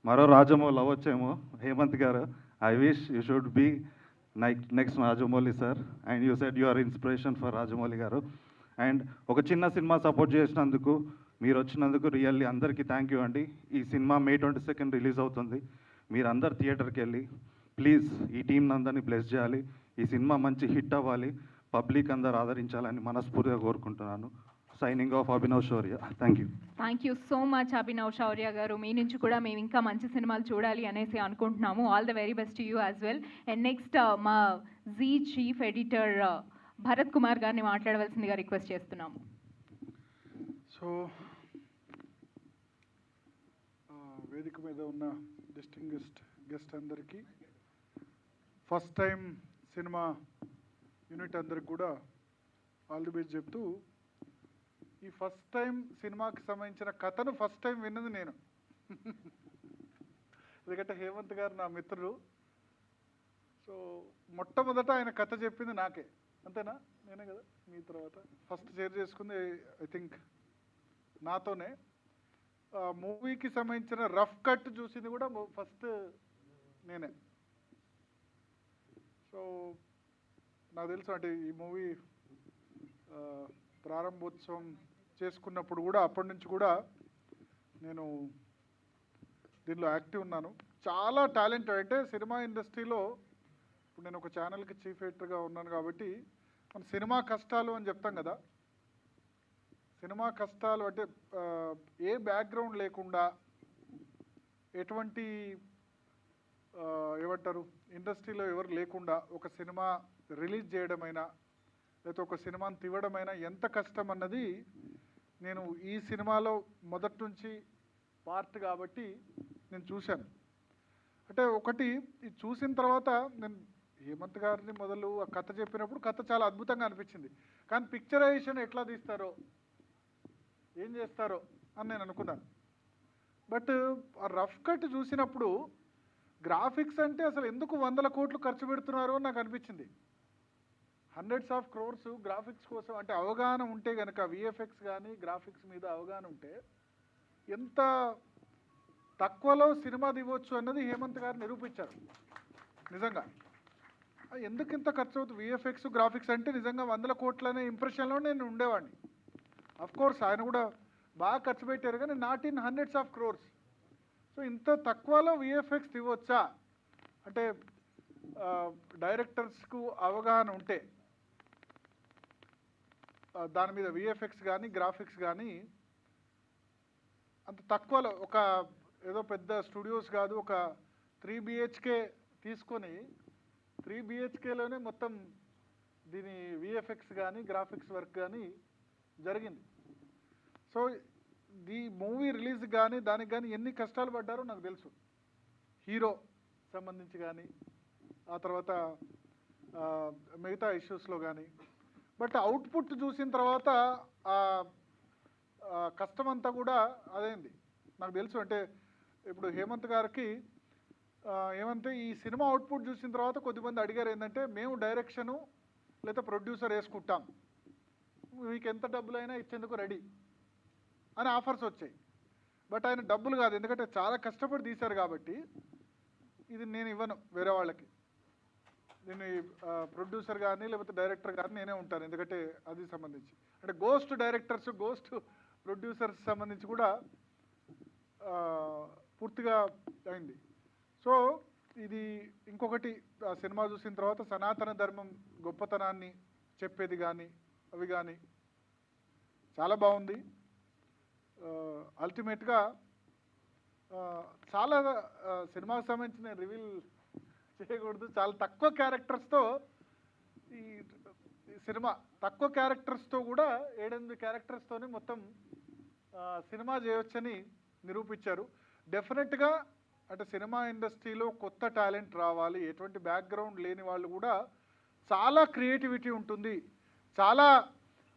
మరో రాజమౌళి అవ్వచ్చేమో హేమంత్ గారు. I wish you should be next Rajamouli sir. And you said you are inspiration for Rajamouli గారు. అండ్ ఒక చిన్న సినిమా సపోర్ట్ చేసినందుకు, మీరు వచ్చినందుకు రియల్లీ అందరికీ థ్యాంక్ యూ అండి. ఈ సినిమా May 22 రిలీజ్ అవుతుంది. మీరు అందరు థియేటర్కి వెళ్ళి ప్లీజ్ ఈ టీం అందరినీ బ్లెస్ చేయాలి. ఈ సినిమా మంచి హిట్ అవ్వాలి, పబ్లిక్ అందరు ఆదరించాలని మనస్ఫూర్తిగా కోరుకుంటున్నాను. Signing off Abhinav Shaurya. Thank you. Thank you so much Abhinav Shaurya గారు. మీ నుంచి కూడా మేము ఇంకా మంచి సినిమాలు చూడాలి అనేసి అనుకుంటున్నాము. All the very best to you as well. And next మా జీ చీఫ్ ఎడిటర్ భరత్ కుమార్ గారిని మాట్లాడవలసిందిగా రిక్వెస్ట్ చేస్తున్నాము. సో వేదిక మీద ఉన్న డిస్టింగ్విష్డ్ గెస్ట్ అందరికీ, ఫస్ట్ టైం సినిమా యూనిట్ అందరికి కూడా ఆల్ ది బెస్ట్ చెప్తూ, ఈ ఫస్ట్ టైం సినిమాకి సంబంధించిన కథను ఫస్ట్ టైం విన్నది నేను. ఎందుకంటే హేమంత్ గారు నా మిత్రుడు. సో మొట్టమొదట ఆయన కథ చెప్పింది నాకే, అంతేనా? నేనే కదా మీ తర్వాత ఫస్ట్ షేర్ చేసుకుంది ఐ థింక్ నాతోనే. మూవీకి సంబంధించిన రఫ్ కట్ చూసింది కూడా ఫస్ట్ నేనే. సో నాకు తెలుసు అంటే ఈ మూవీ ప్రారంభోత్సవం చేసుకున్నప్పుడు కూడా అప్పటి నుంచి కూడా నేను దీనిలో యాక్టివ్ ఉన్నాను. చాలా టాలెంట్ అంటే సినిమా ఇండస్ట్రీలో ఇప్పుడు నేను ఒక ఛానల్కి చీఫ్ ఎడిటర్గా ఉన్నాను కాబట్టి మన సినిమా కష్టాలు అని చెప్తాం కదా. సినిమా కష్టాలు అంటే ఏ బ్యాక్గ్రౌండ్ లేకుండా ఎటువంటి ఏమంటారు ఇండస్ట్రీలో ఎవరు లేకుండా ఒక సినిమా రిలీజ్ చేయడమైనా లేకపోతే ఒక సినిమాని తీయడమైనా ఎంత కష్టం అన్నది నేను ఈ సినిమాలో మొదటి నుంచి పార్ట్ కాబట్టి నేను చూశాను. అంటే ఒకటి ఇది చూసిన తర్వాత నేను హేమంత్ గారిని మొదలు ఆ కథ చెప్పినప్పుడు కథ చాలా అద్భుతంగా అనిపించింది. కానీ పిక్చరైజేషన్ ఎట్లా తీస్తారో ఏం చేస్తారో అని నేను అనుకున్నాను. బట్ ఆ రఫ్ కట్ చూసినప్పుడు గ్రాఫిక్స్ అంటే అసలు ఎందుకు 100 కోట్లు ఖర్చు పెడుతున్నారో నాకు అనిపించింది. హండ్రెడ్స్ ఆఫ్ క్రోర్స్ గ్రాఫిక్స్ కోసం అంటే అవగాహన ఉంటే కనుక విఎఫ్ఎక్స్ కానీ గ్రాఫిక్స్ మీద అవగాహన ఉంటే ఎంత తక్కువలో సినిమా దివ్వచ్చు అన్నది హేమంత్ గారు నిరూపించారు. నిజంగా ఎందుకు ఇంత ఖర్చు అవుతుంది విఎఫ్ఎక్స్ గ్రాఫిక్స్ అంటే నిజంగా 100 కోట్లనే ఇంప్రెషన్లో నేను ఉండేవాడిని. అఫ్ కోర్స్ ఆయన కూడా బాగా ఖర్చు పెట్టారు కానీ not in hundreds of crores. So ఇంత తక్కువలో విఎఫ్ఎక్స్ ఇవ్వచ్చా అంటే డైరెక్టర్స్కు అవగాహన ఉంటే దాని మీద విఎఫ్ఎక్స్ కానీ గ్రాఫిక్స్ కానీ అంత తక్కువలో ఒక ఏదో పెద్ద స్టూడియోస్ కాదు ఒక 3 BHK తీసుకొని 3 BHKలోనే మొత్తం దీని విఎఫ్ఎక్స్ కానీ గ్రాఫిక్స్ వర్క్ కానీ జరిగింది. సో ఈ మూవీ రిలీజ్ కానీ దానికి కానీ ఎన్ని కష్టాలు పడ్డారో నాకు తెలుసు, హీరో సంబంధించి కానీ ఆ తర్వాత మిగతా ఇష్యూస్లో కానీ. బట్ అవుట్పుట్ చూసిన తర్వాత కష్టం అంతా కూడా అదేంది నాకు తెలుసు. అంటే ఇప్పుడు హేమంత్ గారికి ఏమంటే ఈ సినిమా అవుట్పుట్ చూసిన తర్వాత కొద్దిమంది అడిగారు ఏంటంటే మేము డైరెక్షను లేదా ప్రొడ్యూసర్ వేసుకుంటాం, మీకు ఎంత డబ్బులైనా ఇచ్చేందుకు రెడీ అని ఆఫర్స్ వచ్చాయి. బట్ ఆయన డబ్బులు కాదు, ఎందుకంటే చాలా కష్టపడి తీశారు కాబట్టి ఇది నేను ఇవ్వను వేరే వాళ్ళకి, దీన్ని ప్రొడ్యూసర్ కానీ లేకపోతే డైరెక్టర్ కానీ నేనే ఉంటాను. ఎందుకంటే అది సంబంధించి అంటే గోస్ట్ డైరెక్టర్స్ గోస్ట్ ప్రొడ్యూసర్స్ సంబంధించి కూడా పూర్తిగా అయింది. సో ఇది ఇంకొకటి సినిమా చూసిన తర్వాత సనాతన ధర్మం గొప్పతనాన్ని చెప్పేది కానీ అవి కానీ చాలా బాగుంది. అల్టిమేట్గా చాలా సినిమాకి సంబంధించి నేను రివీల్ చేయకూడదు, చాలా తక్కువ క్యారెక్టర్స్తో ఈ సినిమా తక్కువ క్యారెక్టర్స్తో కూడా 7-8 క్యారెక్టర్స్తోనే మొత్తం సినిమా చేయొచ్చని నిరూపించారు. డెఫినెట్గా అంటే సినిమా ఇండస్ట్రీలో కొత్త టాలెంట్ రావాలి, ఎటువంటి బ్యాక్గ్రౌండ్ లేని వాళ్ళు కూడా చాలా క్రియేటివిటీ ఉంటుంది, చాలా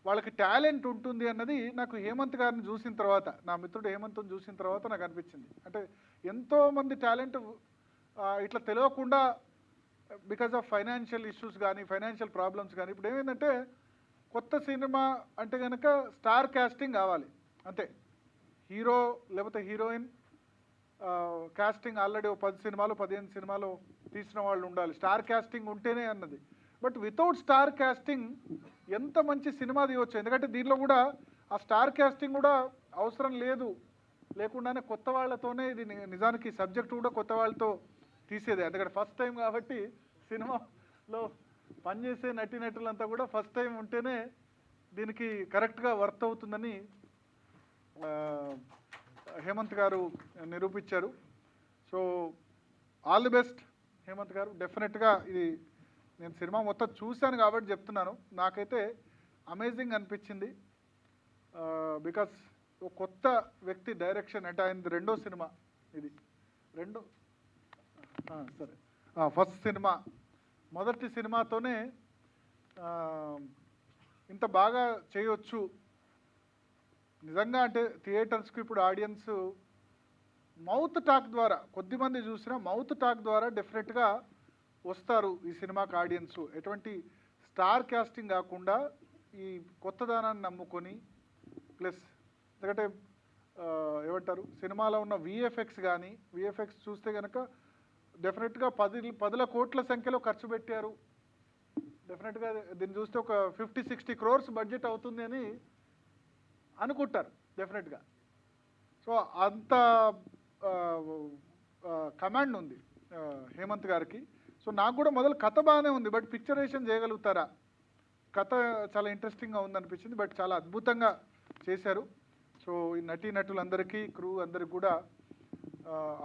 వాళ్ళకి టాలెంట్ ఉంటుంది అన్నది నాకు హేమంత్ గారిని చూసిన తర్వాత, నా మిత్రుడు హేమంత్ని చూసిన తర్వాత నాకు అనిపించింది. అంటే ఎంతోమంది టాలెంట్ ఇట్లా తెలియకుండా బికాజ్ ఆఫ్ ఫైనాన్షియల్ ఇష్యూస్ కానీ ఫైనాన్షియల్ ప్రాబ్లమ్స్ కానీ, ఇప్పుడు ఏమైందంటే కొత్త సినిమా అంటే కనుక స్టార్ కాస్టింగ్ కావాలి అంతే. హీరో లేకపోతే హీరోయిన్ కాస్టింగ్ ఆల్రెడీ 10 సినిమాలు 15 సినిమాలు తీసిన వాళ్ళు ఉండాలి, స్టార్ కాస్టింగ్ ఉంటేనే అన్నది. బట్ వితౌట్ స్టార్ కాస్టింగ్ ఎంత మంచి సినిమా తీయవచ్చు. ఎందుకంటే దీనిలో కూడా ఆ స్టార్ కాస్టింగ్ కూడా అవసరం లేదు, లేకుండానే కొత్త వాళ్ళతోనే ఇది నిజానికి సబ్జెక్ట్ కూడా కొత్త వాళ్ళతో తీసేదే. ఎందుకంటే ఫస్ట్ టైం కాబట్టి సినిమాలో పనిచేసే నటీనటులంతా కూడా ఫస్ట్ టైం ఉంటేనే దీనికి కరెక్ట్గా వర్త్ అవుతుందని హేమంత్ గారు నిరూపించారు. So all the best Hemant గారు. డెఫినెట్గా ఇది నేను సినిమా మొత్తం చూశాను కాబట్టి చెప్తున్నాను, నాకైతే అమేజింగ్ అనిపించింది. బికాస్ ఒక కొత్త వ్యక్తి డైరెక్షన్, అంటే ఆయన 2వ సినిమా ఇది, సరే ఫస్ట్ సినిమా, మొదటి సినిమాతోనే ఇంత బాగా చేయొచ్చు నిజంగా. అంటే థియేటర్స్కి ఇప్పుడు ఆడియన్స్ మౌత్ టాక్ ద్వారా, కొద్దిమంది చూసినా మౌత్ టాక్ ద్వారా డెఫినెట్గా వస్తారు ఈ సినిమాకి ఆడియన్స్. ఎటువంటి స్టార్ కాస్టింగ్ కాకుండా ఈ కొత్తదనాన్ని నమ్ముకొని, ప్లస్ ఎందుకంటే ఏమంటారు సినిమాలో ఉన్న విఎఫ్ఎక్స్ కానీ, విఎఫ్ఎక్స్ చూస్తే కనుక డెఫినెట్గా 10 కోట్ల సంఖ్యలో ఖర్చు పెట్టారు. డెఫినెట్గా దీన్ని చూస్తే ఒక 50-60 crores బడ్జెట్ అవుతుంది అని అనుకుంటారు డెఫినెట్గా. సో అంత కమాండ్ ఉంది హేమంత్ గారికి. సో నాకు కూడా మొదలు కథ బాగానే ఉంది, బట్ పిక్చరేషన్ చేయగలుగుతారా, కథ చాలా ఇంట్రెస్టింగ్గా ఉందనిపించింది, బట్ చాలా అద్భుతంగా చేశారు. సో ఈ నటీనటులందరికీ, క్రూ అందరికి కూడా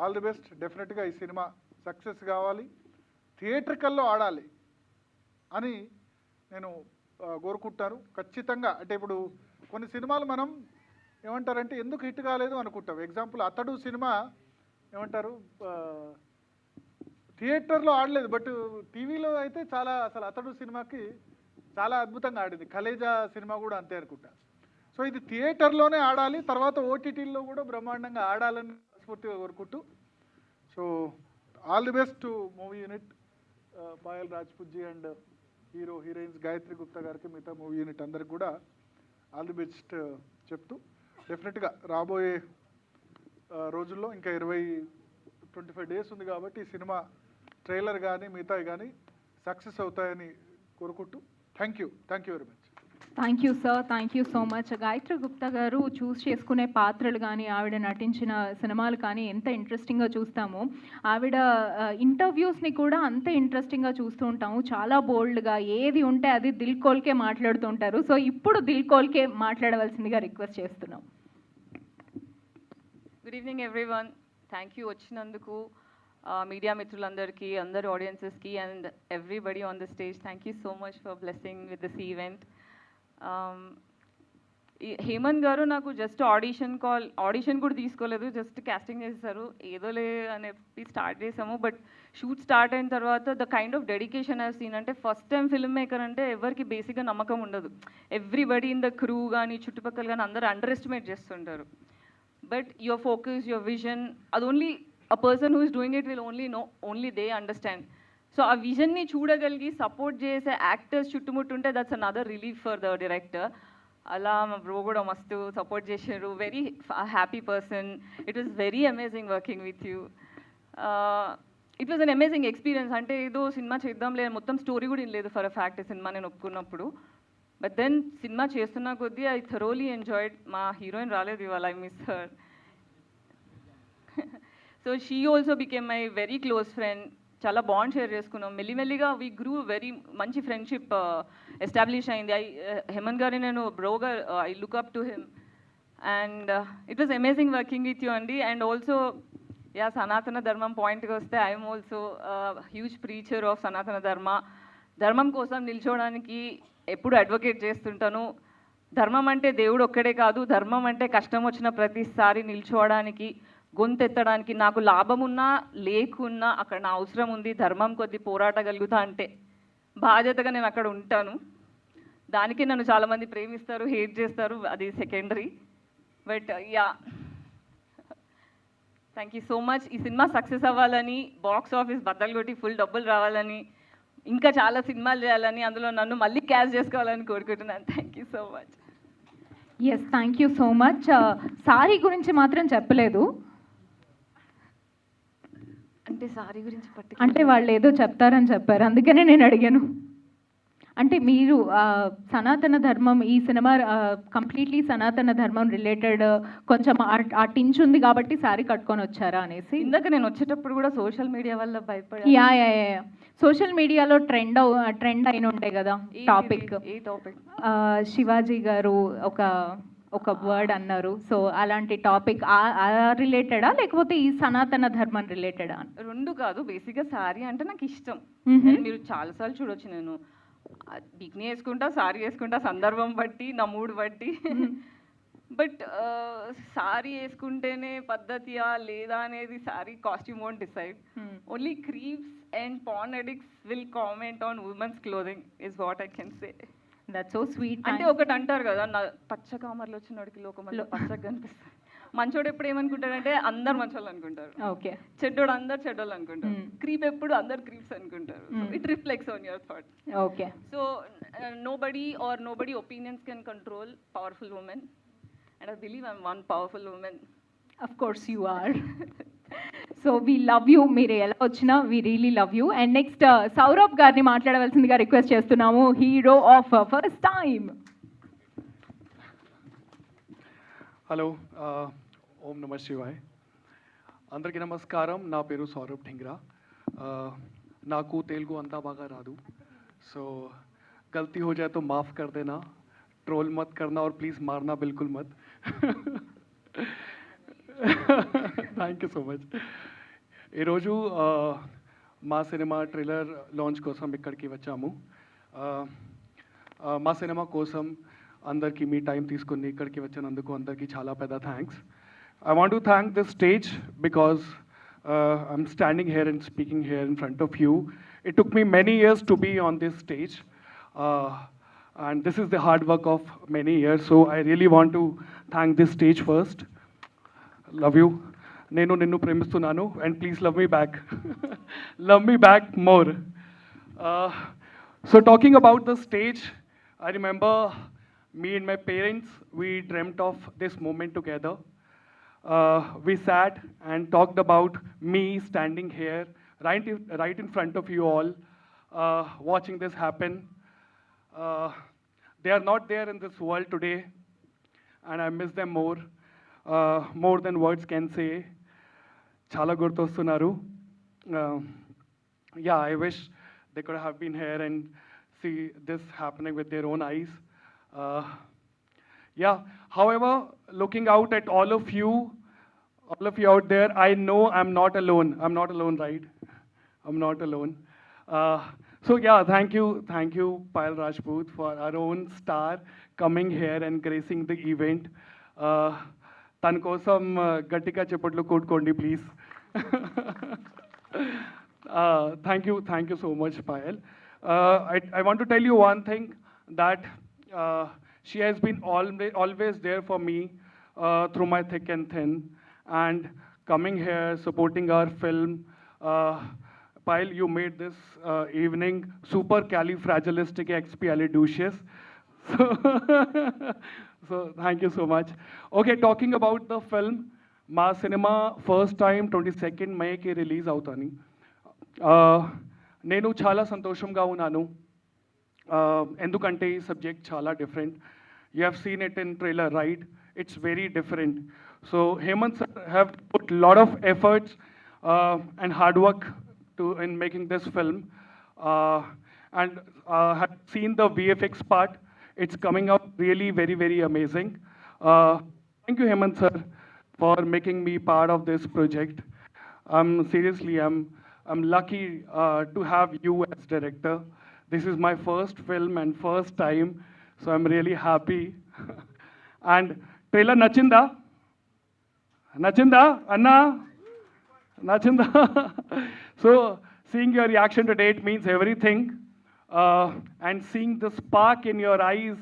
ఆల్ ది బెస్ట్. డెఫినెట్గా ఈ సినిమా సక్సెస్ కావాలి, థియేట్రికల్లో ఆడాలి అని నేను కోరుకుంటాను ఖచ్చితంగా. అంటే ఇప్పుడు కొన్ని సినిమాలు మనం ఏమంటారంటే ఎందుకు హిట్ కాలేదు అనుకుంటాం. ఎగ్జాంపుల్ అతడు సినిమా ఏమంటారు థియేటర్లో ఆడలేదు, బట్ టీవీలో అయితే చాలా, అసలు అతడు సినిమాకి చాలా అద్భుతంగా ఆడింది. కలేజా సినిమా కూడా అంతే అనుకుంటా. సో ఇది థియేటర్లోనే ఆడాలి, తర్వాత ఓటీటీల్లో కూడా బ్రహ్మాండంగా ఆడాలని స్ఫూర్తిగా కోరుకుంటూ, so all the best to movie unit, Payal Rajputji and heroines Gayatri Gupta గారికి, మిగతా మూవీ యూనిట్ అందరికి కూడా ఆల్ ది బెస్ట్ చెప్తూ, డెఫినెట్గా రాబోయే రోజుల్లో ఇంకా 25 డేస్ ఉంది కాబట్టి ఈ సినిమా ట్రైలర్ కానీ మిగతావి కానీ సక్సెస్ అవుతాయని కోరుకుంటూ thank you very much. Thank you sir, thank you so much. Gayatri Gupta గారు చూస్ చేసుకునే పాత్రలు కానీ, ఆవిడ నటించిన సినిమాలు కానీ ఎంత ఇంట్రెస్టింగ్గా చూస్తామో, ఆవిడ ఇంటర్వ్యూస్ని కూడా అంతే ఇంట్రెస్టింగ్గా చూస్తూ ఉంటాము. చాలా బోల్డ్గా ఏది ఉంటే అది దిల్ కోల్కే మాట్లాడుతుంటారు. సో ఇప్పుడు దిల్ కోల్కే మాట్లాడవలసిందిగా రిక్వెస్ట్ చేస్తున్నాం. Good evening everyone. Thank you వచ్చినందుకు మీడియా మిత్రులందరికీ, అందరి ఆడియన్సెస్కి and everybody on the stage. Thank you so much for blessing with this event. Hemanth గారు నాకు జస్ట్ ఆడిషన్ కూడా తీసుకోలేదు, జస్ట్ కాస్టింగ్ చేశారు. ఏదోలే అని స్టార్ట్ చేసాము, బట్ షూట్ స్టార్ట్ అయిన తర్వాత the kind of dedication I've seen, అంటే ఫస్ట్ టైం ఫిల్మ్ మేకర్ అంటే ఎవరికి బేసిక్గా నమ్మకం ఉండదు. ఎవ్రీబడి ఇన్ ద క్రూ కానీ చుట్టుపక్కల కానీ అందరూ అండర్ ఎస్టిమేట్ చేస్తుంటారు. But your focus, your vision, అది only a person who is doing it will only know, only they understand. So ఆ విజన్ని చూడగలిగి సపోర్ట్ చేసే యాక్టర్స్ చుట్టుముట్టుంటే that's another relief for the director. అలా మా బ్రో కూడా మస్తు సపోర్ట్ చేశారు. Very happy person. It was very amazing working with you. It was an amazing experience. అంటే ఏదో సినిమా చేద్దాం లేదు, మొత్తం స్టోరీ కూడా ఏం లేదు ఫర్ అ ఫ్యాక్ట్ సినిమా నేను ఒప్పుకున్నప్పుడు. బట్ దెన్ సినిమా చేస్తున్న కొద్దీ ఐ థరోలీ ఎంజాయ్డ్. మా హీరోయిన్ రాలేదు ఇవాళ, I miss her. So she also became my very close friend. చాలా బాండ్ షేర్ చేసుకున్నాం. మెల్లిమెల్లిగా వీ గ్రూ వెరీ మంచి ఫ్రెండ్షిప్ ఎస్టాబ్లిష్ అయింది. హేమంత్ గారిని నేను బ్రోగా I look up to him and it was amazing working with you అండి. And also yeah, Sanatana Dharma పాయింట్కి వస్తే I'm also huge preacher of Sanatana Dharma కోసం నిల్చోవడానికి ఎప్పుడు అడ్వకేట్ చేస్తుంటాను. ధర్మం అంటే దేవుడు ఒక్కడే కాదు, ధర్మం అంటే కష్టం వచ్చిన ప్రతిసారి నిల్చోవడానికి, గొంతెత్తడానికి, నాకు లాభం ఉన్నా లేకున్నా అక్కడ నా అవసరం ఉంది, ధర్మం కొద్ది పోరాటగలుగుతా అంటే బాధ్యతగా నేను అక్కడ ఉంటాను. దానికే నన్ను చాలామంది ప్రేమిస్తారు, హేట్ చేస్తారు, అది secondary. But yeah, thank you so much. ఈ సినిమా సక్సెస్ అవ్వాలని, బాక్స్ ఆఫీస్ బద్దలు కొట్టి ఫుల్ డబ్బులు రావాలని, ఇంకా చాలా సినిమాలు చేయాలని, అందులో నన్ను మళ్ళీ క్యాచ్ చేసుకోవాలని కోరుకుంటున్నాను. Thank you so much. Yes, thank you so much. Sorry గురించి మాత్రం చెప్పలేదు. అంటే సారీ గురించి అంటే వాళ్ళు ఏదో చెప్తారని చెప్పారు, అందుకనే నేను అడిగాను. అంటే మీరు సనాతన ధర్మం, ఈ సినిమా కంప్లీట్లీ సనాతన ధర్మం రిలేటెడ్ కొంచెం ఆ టించ్ ఉంది కాబట్టి సారీ కట్టుకొని వచ్చారా అనేసి. ఇందాక నేను వచ్చేటప్పుడు కూడా సోషల్ మీడియా వల్ల భయపడి యా యా యా సోషల్ మీడియాలో ట్రెండ్ అయిన ఉంటాయి కదా టాపిక్. ఏ టాపిక్? శివాజీ గారు ఒక వర్డ్ అన్నారు. సో అలాంటి టాపిక్ రిలేటెడా లేకపోతే ఈ సనాతన ధర్మం రిలేటెడా? రెండు కాదు, బేసిక్గా సారీ అంటే నాకు ఇష్టం. మీరు చాలాసార్లు చూడొచ్చు, నేను బిగ్ని వేసుకుంటా, సారీ వేసుకుంటా, సందర్భం బట్టి, నా మూడ్ బట్టి. బట్ సారీ వేసుకుంటేనే పద్ధతియా లేదా అనేది sorry costume won't decide. Only creeps and pan addicts will comment on women's clothing is what I can say. That's so sweet. అంటే ఒకటి అంటారు కదా, నా పచ్చ కామర్లో వచ్చినోడికి లోకమల్లో పచ్చగా కనిపిస్తుంది. మంచోడు ఎప్పుడు ఏమనుకుంటాడంటే అందరు మంచోళ్ళు అనుకుంటారు, ఓకే. చెడ్డోడు అందరు చెడ్డోళ్ళు అనుకుంటారు, క్రీప్ ఎప్పుడు అందరు క్రీప్స్ అనుకుంటారు. It reflects on your thought. Okay. So nobody opinions can control powerful women, and I believe I'm one powerful woman. Of course you are. So we love you. మీరు ఎలా వచ్చినా we really love you. And next Saurabh గారిని మాట్లాడవలసిందిగా request చేస్తున్నాము, hero of first time. Hello, ఓం నమ శివాయ్. అందరికీ నమస్కారం. నా పేరు సౌరభ్ ఠింగ్రా. నాకు తెలుగు అంతా బాగా రాదు, సో गलती हो जाए तो माफ़ कर देना, ट्रोल मत करना और प्लीज़ मारना बिल्कुल मत. Thank you so much. ఈరోజు మా సినిమా ట్రైలర్ లాంచ్ కోసం ఇక్కడికి వచ్చాము. మా సినిమా కోసం అందరికీ మీ టైం తీసుకుని ఇక్కడికి వచ్చినందుకు అందరికీ చాలా పెద్ద thanks. I want to thank this stage because I'm standing here and speaking here in front of you. It took me many years to be on this stage. And this is the hard work of many years, so I really want to thank this stage first. Love you. Nenu ninnu premistunanu, and please love me back. Love me back more. So talking about the stage, I remember me and my parents, we dreamt of this moment together. We sat and talked about me standing here right in front of you all, watching this happen. They are not there in this world today, and I miss them more than words can say. Chala gurtostunaru. Yeah, I wish they could have been here and see this happening with their own eyes. Yeah, however, looking out at all of you out there, I know I'm not alone. I'm not alone, right? I'm not alone. So yeah, thank you, Payal Rajput, for our own star coming here and gracing the event. Tan kosam gattiga chepatlu kotukondi, please. Thank you so much, Payal. I want to tell you one thing, that she has been always there for me through my thick and thin, and coming here, supporting our film. Payal, you made this evening super califragilisticexpialidocious. So thank you so much. Okay, talking about the film, మా cinema first time 22nd Mayకి release అవుతాను. నేను చాలా సంతోషంగా ఉన్నాను, ఎందుకంటే ఈ subject చాలా different. You have seen it in trailer, right? It's very different. So Hemanth sir have put lot of efforts and hard work in making this film, and have seen the VFX part. It's coming out really very, very amazing. Thank you, Hemant sir, for making me part of this project. Seriously, I'm lucky to have you as director. This is my first film and first time, so I'm really happy. And trailer nachinda anna nachinda. So seeing your reaction to date means everything. and seeing the spark in your eyes,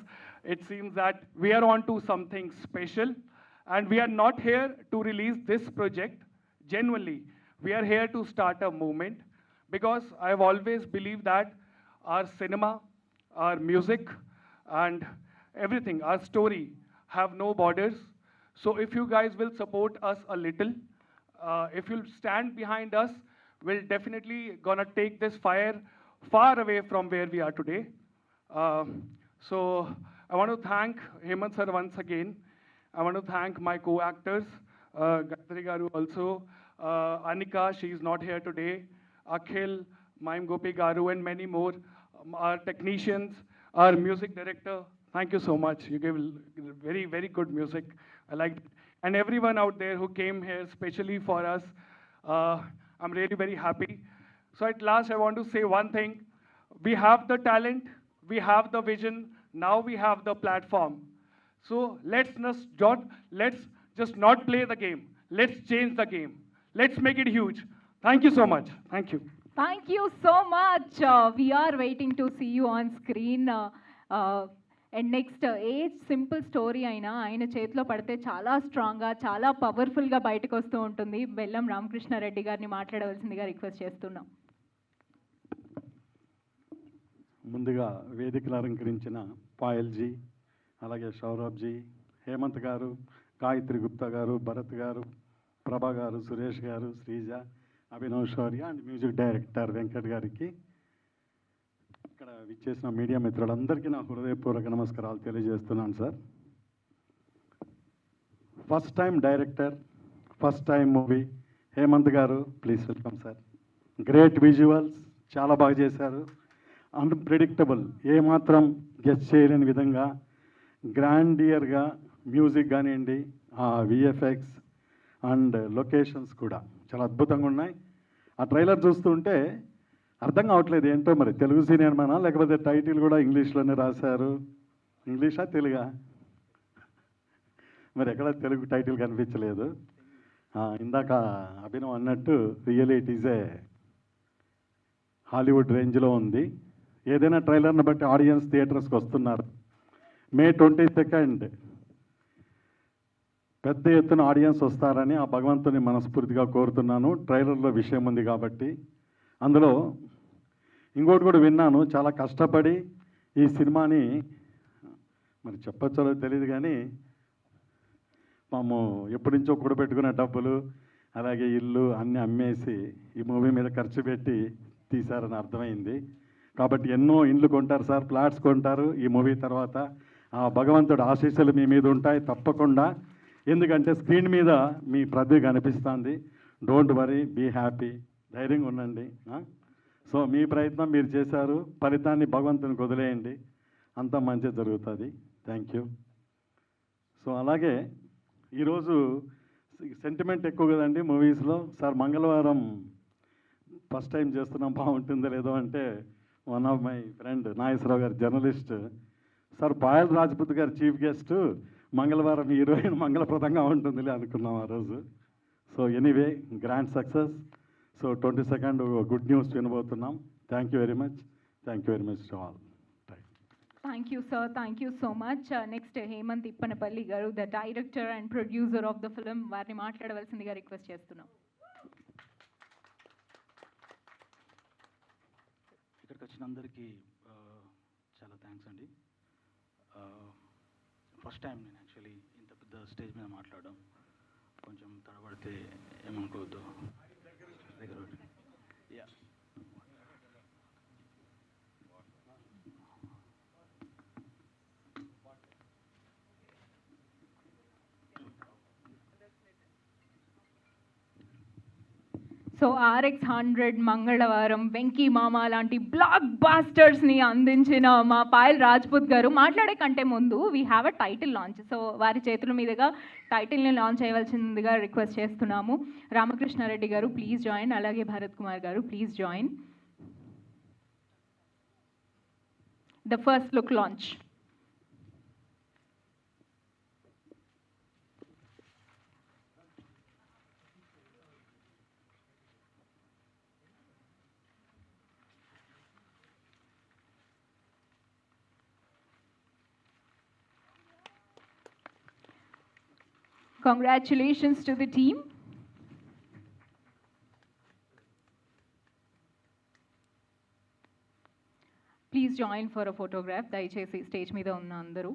it seems that we are on to something special. And we are not here to release this project. Genuinely, we are here to start a movement, because I've always believed that our cinema, our music, and everything, our story, have no borders. So if you guys will support us a little, if you'll stand behind us, we'll definitely gonna take this fire far away from where we are today. So I want to thank Hemant sir once again. I want to thank my co-actors, Gayatri Garu also, Anika, she is not here today, Akhil, Maim Gopi Garu, and many more, our technicians, our music director. Thank you so much. You gave very, very good music. I liked it. And everyone out there who came here specially for us, I'm really very happy. So at last, I want to say one thing. We have the talent, we have the vision, now we have the platform. So let's just not play the game. Let's change the game. Let's make it huge. Thank you so much. Thank you. Thank you so much. We are waiting to see you on screen. And next A simple story అయినా ఆయన చేతిలో పడితే చాలా స్ట్రాంగ్గా చాలా పవర్ఫుల్గా బయటకు వస్తూ ఉంటుంది. బెల్లం రామకృష్ణారెడ్డి గారిని మాట్లాడవలసిందిగా రిక్వెస్ట్ చేస్తున్నాం. ముందుగా వేదికలు అలంకరించిన పాయల్జీ, అలాగే సౌరభ్జీ, హేమంత్ గారు, గాయత్రి గుప్తా గారు, భరత్ గారు, ప్రభా గారు, సురేష్ గారు, Sreeja, Abhinav Shaurya and music director Venkat గారికి, ఇక్కడ విచ్చేసిన మీడియా మిత్రులందరికీ నా హృదయపూర్వక నమస్కారాలు తెలియజేస్తున్నాను sir. First time director, first time movie, Hemanth గారు, please welcome sir. Great visuals, చాలా బాగా చేశారు. అన్ప్రెడిక్టబుల్, ఏమాత్రం గెస్ చేయలేని విధంగా గ్రాండియర్గా మ్యూజిక్ కానివ్వండి, విఎఫ్ఎక్స్ అండ్ లొకేషన్స్ కూడా చాలా అద్భుతంగా ఉన్నాయి. ఆ ట్రైలర్ చూస్తుంటే అర్థం కావట్లేదు ఏంటో, మరి తెలుగు సినిమానా లేకపోతే టైటిల్ కూడా ఇంగ్లీష్లోనే రాశారు. ఇంగ్లీషా తెలుగా? మరి ఎక్కడ తెలుగు టైటిల్ కనిపించలేదు. ఇందాక అభినవ్ అన్నట్టు really it is a Hollywood రేంజ్లో ఉంది. ఏదైనా ట్రైలర్ని బట్టి ఆడియన్స్ థియేటర్స్కి వస్తున్నారు. మే 22 పెద్ద ఎత్తున ఆడియన్స్ వస్తారని ఆ భగవంతుని మనస్ఫూర్తిగా కోరుతున్నాను. ట్రైలర్లో విషయం ఉంది కాబట్టి. అందులో ఇంకోటి కూడా విన్నాను, చాలా కష్టపడి ఈ సినిమాని, మరి చెప్పచ్చో తెలియదు కానీ, మాము ఎప్పటి నుంచో కూడబెట్టుకునే డబ్బులు అలాగే ఇల్లు అన్నీ అమ్మేసి ఈ మూవీ మీద ఖర్చు పెట్టి తీశారని అర్థమైంది. కాబట్టి ఎన్నో ఇండ్లు కొంటారు సార్, ఫ్లాట్స్ కొంటారు ఈ మూవీ తర్వాత. ఆ భగవంతుడు ఆశీస్సులు మీ మీద ఉంటాయి తప్పకుండా. ఎందుకంటే స్క్రీన్ మీద మీ ప్రతిభ కనిపిస్తుంది. డోంట్ వరీ, బీ హ్యాపీ, ధైర్యంగా ఉండండి. సో మీ ప్రయత్నం మీరు చేశారు, ఫలితాన్ని భగవంతునికి వదిలేయండి, అంతా మంచి జరుగుతుంది. Thank you. సో అలాగే ఈరోజు సెంటిమెంట్ ఎక్కువ కదండి మూవీస్లో. సార్ మంగళవారం ఫస్ట్ టైం చేస్తున్నాం, బాగుంటుందో లేదో అంటే one of my friend Nageswararao గారు, జర్నలిస్ట్, సార్ పాయల్ రాజ్పుత్ గారు చీఫ్ గెస్ట్, మంగళవారం హీరోయిన్ మంగళప్రదంగా ఉంటుందిలే అనుకున్నాం ఆ రోజు. So anyway, grand success. So 22 good news వినబోతున్నాం. Thank you very much. Thank you very much to all. Thank you sir, thank you so much. Next Hemanth Ippanapalli గారు, the director and producer of the film, వారిని మాట్లాడవలసిందిగా request చేస్తున్నాం. ఇక్కడికి వచ్చిన అందరికీ చాలా thanks అండి. ఫస్ట్ టైం నేను యాక్చువల్లీ ఇంత పెద్ద స్టేజ్ మీద మాట్లాడడం, కొంచెం తడబడితే ఏమనుకోవద్దు. యా, సో RX100, మంగళవారం, వెంకీ మామ లాంటి బ్లాక్ బాస్టర్స్ని అందించిన మా పాయల్ రాజ్పుత్ గారు మాట్లాడే కంటే ముందు we have a title launch. So వారి చేతుల మీదుగా టైటిల్ని లాంచ్ చేయవలసిందిగా రిక్వెస్ట్ చేస్తున్నాము. రామకృష్ణారెడ్డి గారు ప్లీజ్ జాయిన్, అలాగే భరత్ కుమార్ గారు please join. The first look launch. Congratulations to the team. Please join for a photograph. దయచేసి స్టేజ్ మీద ఉన్న అందరూ.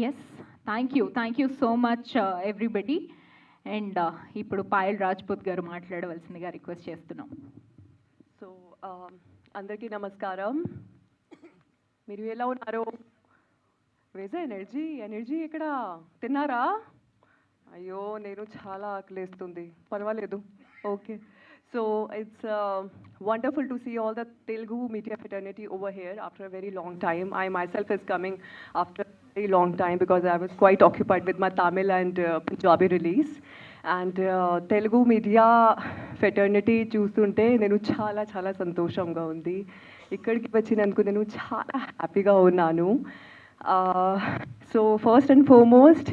Yes thank you so much everybody. And ఇప్పుడు పాయల్ రాజ్పూత్ గారు మాట్లాడవలసిందిగా రిక్వెస్ట్ చేస్తున్నాం. సో అందరికీ నమస్కారం. మీరు ఎలా ఉన్నారు? వేసా ఎనర్జీ ఎక్కడ తిన్నారా? అయ్యో నేను చాలా ఆకలేస్తుంది. పర్వాలేదు, okay. So it's wonderful to see all the Telugu media fraternity over here after a very long time. I myself is coming after a very long time because I was quite occupied with my Tamil and Punjabi release. And Telugu media fraternity చూస్తుంటే నేను చాలా సంతోషంగా ఉంది. ఇక్కడికి వచ్చినందుకు నేను చాలా హ్యాపీగా ఉన్నాను. So first and foremost,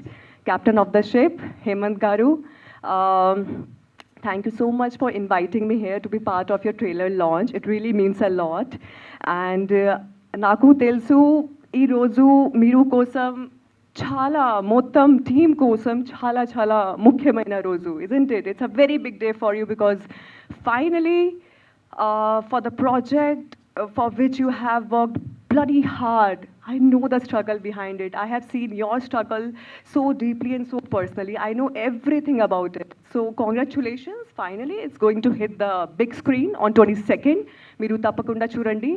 captain of the ship, Hemant Garu, thank you so much for inviting me here to be part of your trailer launch. It really means a lot. And నాకు తెలుసు ఈరోజు మీరు కోసం చాలా మొత్తం team కోసం చాలా ముఖ్యమైన రోజు, isn't it? It's a very big day for you because finally for the project for which you have worked bloody hard. I know the struggle behind it. I have seen your struggle so deeply and so personally. I know everything about it. So congratulations. Finally, it's going to hit the big screen on 22nd. Miru tappakunda churandi.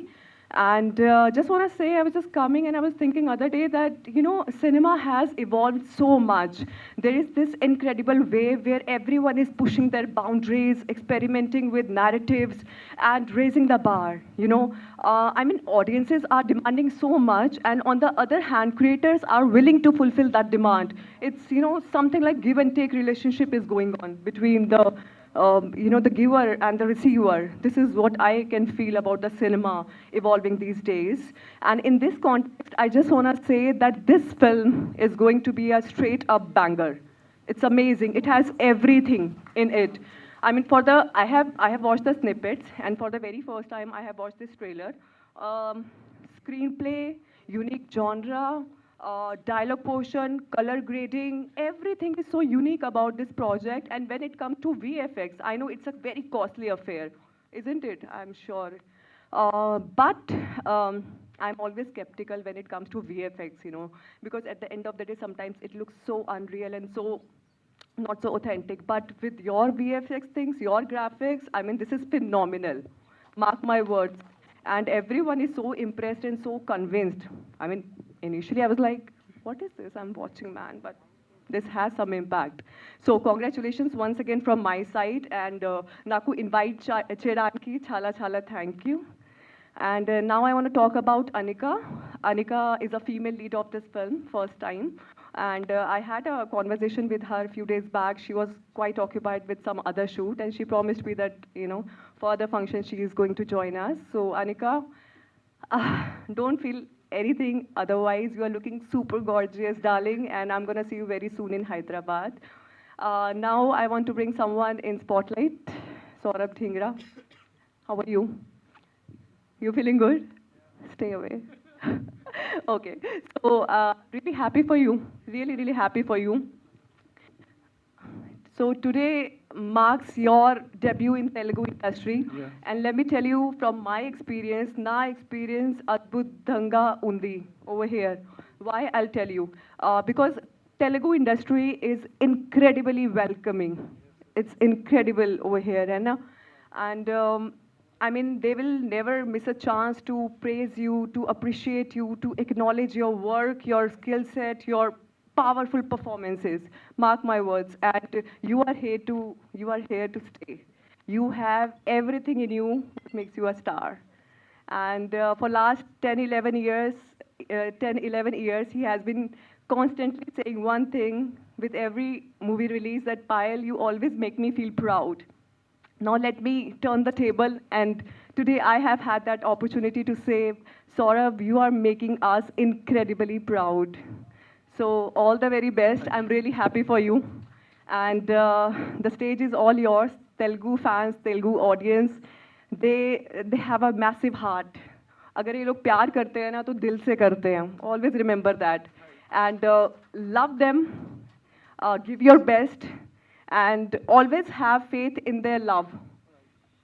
And just want to say, I was just coming and I was thinking other day that, you know, cinema has evolved so much. There is this incredible wave where everyone is pushing their boundaries, experimenting with narratives and raising the bar, you know. I mean, audiences are demanding so much, and on the other hand, creators are willing to fulfill that demand. It's, you know, something like give and take relationship is going on between the you know, the giver and the receiver. This is what I can feel about the cinema evolving these days. And in this context, I just want to say that this film is going to be a straight up banger. It's amazing. It has everything in it. I mean, I have watched the snippets, and for the very first time, I have watched this trailer. Screenplay, unique genre, dialogue portion, color grading, everything is so unique about this project. And when it comes to VFX, I know it's a very costly affair, isn't it? I'm sure. But I'm always skeptical when it comes to VFX, you know, because at the end of the day, sometimes it looks so unreal and so not so authentic. But with your VFX things, your graphics, I mean, this is phenomenal. Mark my words. And everyone is so impressed and so convinced. I mean, initially I was like, what is this I'm watching, man? But this has some impact. So congratulations once again from my side. And naku invite cheyadaniki chala thank you. And now I want to talk about Anika. Anika is a female lead of this film, first time. And I had a conversation with her a few days back. She was quite occupied with some other shoot, and she promised me that, you know, for other functions she is going to join us. So Anika, don't feel anything otherwise. You are looking super gorgeous, darling, and I'm going to see you very soon in Hyderabad. Now I want to bring someone in spotlight. Saurabh Dhingra. How are you? You feeling good? Stay away. Okay. So really happy for you. Really happy for you. So today marks your debut in Telugu industry. Yeah. And let me tell you from my experience, na experience adbhuthanga undi over here. Why? I'll tell you. Because Telugu industry is incredibly welcoming. It's incredible over here. And I mean, they will never miss a chance to praise you, to appreciate you, to acknowledge your work, your skill set, your powerful performances. Mark my words. And you are here to stay. You have everything in you that makes you a star. And for last 10-11 years, he has been constantly saying one thing with every movie release, that Payal, you always make me feel proud. Now let me turn the table, and today I have had that opportunity to say, Saurabh, you are making us incredibly proud. So all the very best. I'm really happy for you. And the stage is all yours. Telugu fans, Telugu audience, they have a massive heart. अगर ये लोग प्यार करते हैं ना तो दिल से करते हैं. Always remember that. And love them, give your best, and always have faith in their love.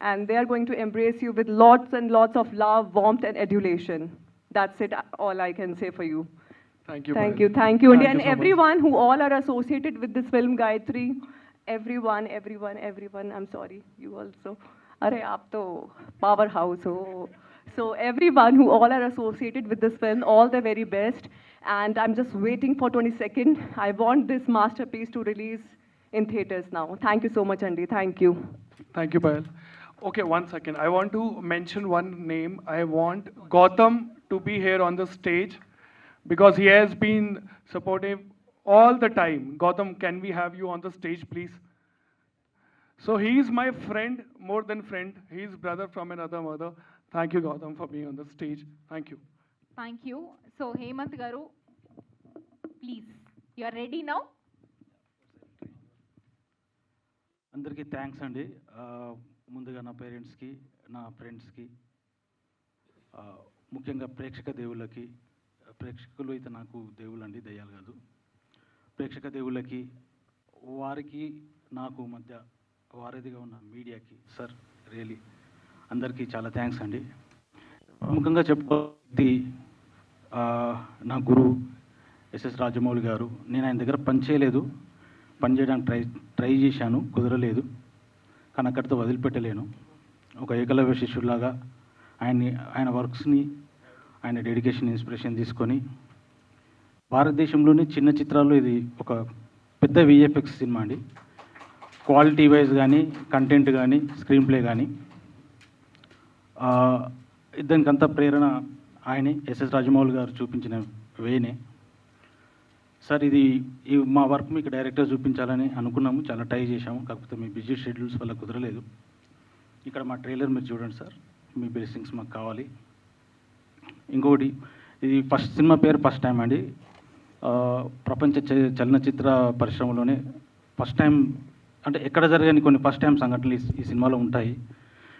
And they are going to embrace you with lots and lots of love, warmth, and adulation. That's it, all I can say for you. Thank you. Thank Payal. you, and Thank you and so much. everyone who all are associated with this film, Gayatri, everyone, I'm sorry, you also. Arey, aap to powerhouse ho. So everyone who all are associated with this film, all the very best. And I'm just waiting for 22nd. I want this masterpiece to release in theaters now. Thank you so much, Andy. Thank you. Thank you, Payal. Okay, 1 second. I want to mention one name. I want Gautam to be here on the stage because he has been supportive all the time. Gautam, can we have you on the stage, please? So he is my friend, more than friend. He is brother from another mother. Thank you, Gautam, for being on the stage. Thank you. Thank you. So Hemant garu, please, you are ready now? అందరికీ thanks అండి. ముందుగా నా పేరెంట్స్కి, నా ఫ్రెండ్స్కి, ముఖ్యంగా ప్రేక్షక దేవుళ్ళకి, ప్రేక్షకులు అయితే నాకు దేవుళ్ళు అండి, దయ్యాలు కాదు. ప్రేక్షక దేవుళ్ళకి, వారికి నాకు మధ్య వారధిగా ఉన్న మీడియాకి, సార్ రియలీ అందరికీ చాలా థ్యాంక్స్ అండి. ముఖ్యంగా చెప్పి నా గురువు ఎస్ఎస్ రాజమౌళి గారు, నేను ఆయన దగ్గర పనిచేయడానికి ట్రై చేశాను, కుదరలేదు. కానీ అక్కడితో వదిలిపెట్టలేను. ఒక ఏకలవ్య శిష్యులాగా ఆయన వర్క్స్ని, ఆయన డెడికేషన్, ఇన్స్పిరేషన్ తీసుకొని భారతదేశంలోని చిన్న చిత్రాల్లో ఇది ఒక పెద్ద విఎఫ్ఎక్స్ సినిమా అండి. క్వాలిటీ వైజ్ కానీ, కంటెంట్ కానీ, స్క్రీన్ ప్లే కానీ, దానికంతా ప్రేరణ ఆయనే, ఎస్ఎస్ రాజమౌళి గారు చూపించిన వేనే. సార్ ఇది మా వర్క్ మీకు డైరెక్టర్ చూపించాలని అనుకున్నాము, చాలా ట్రై చేశాము. కాకపోతే మీ బిజీ షెడ్యూల్స్ వల్ల కుదరలేదు. ఇక్కడ మా ట్రైలర్ మీరు చూడండి సార్, మీ బ్లెస్సింగ్స్ మాకు కావాలి. ఇంకొకటి, ఇది సినిమా పేరు ఫస్ట్ టైం అండి. ప్రపంచ చలనచిత్ర పరిశ్రమలోనే ఫస్ట్ టైం, అంటే ఎక్కడ జరగని కొన్ని ఫస్ట్ టైం సంఘటనలు ఈ సినిమాలో ఉంటాయి.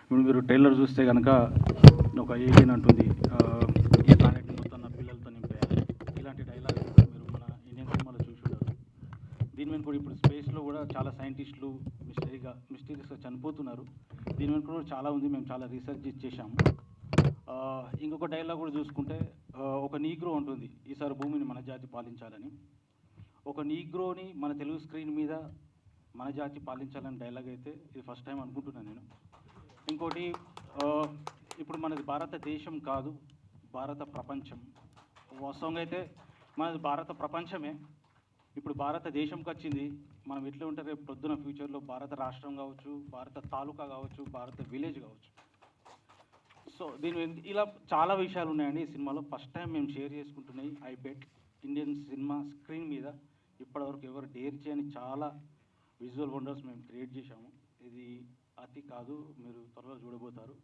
ఇప్పుడు మీరు ట్రైలర్ చూస్తే కనుక ఒక ఏలియన్ అంటుంది, ఈ ప్లానెట్ మొత్తం నా పిల్లలతో నింపేయాలి, ఇలాంటి డైలాగ్ మీరు మన ఇండియన్ సినిమాలో చూసి ఉంటారు. దీని మీద కూడా ఇప్పుడు స్పేస్లో కూడా చాలా సైంటిస్టులు మిస్టీరియస్గా చనిపోతున్నారు. దీని మీద కూడా చాలా ఉంది, మేము చాలా రీసెర్చ్ చేశాము. ఇంకొక డైలాగ్ కూడా చూసుకుంటే, ఒక నీగ్రో ఉంటుంది, ఈసారి భూమిని మన జాతి పాలించాలని. ఒక నీగ్రోని మన తెలుగు స్క్రీన్ మీద మన జాతి పాలించాలని డైలాగ్ అయితే ఇది ఫస్ట్ టైం అనుకుంటున్నాను నేను. ఇంకోటి, ఇప్పుడు మనది భారతదేశం కాదు, భారత ప్రపంచం. వాస్తవంగా అయితే మనది భారత ప్రపంచమే. ఇప్పుడు భారతదేశంకి వచ్చింది. మనం ఎట్లా ఉంటే రేపు పొద్దున ఫ్యూచర్లో భారత రాష్ట్రం కావచ్చు, భారత తాలూకా కావచ్చు, భారత విలేజ్ కావచ్చు. సో దీని ఇలా చాలా విషయాలు ఉన్నాయండి ఈ సినిమాలో. ఫస్ట్ టైం మేము షేర్ చేసుకుంటున్నాయి. I bet Indian cinema screen మీద ఇప్పటివరకు ఎవరు డేర్ చేయని చాలా విజువల్ వండర్స్ మేము క్రియేట్ చేశాము. ఇది అతి కాదు, మీరు త్వరలో చూడబోతారు.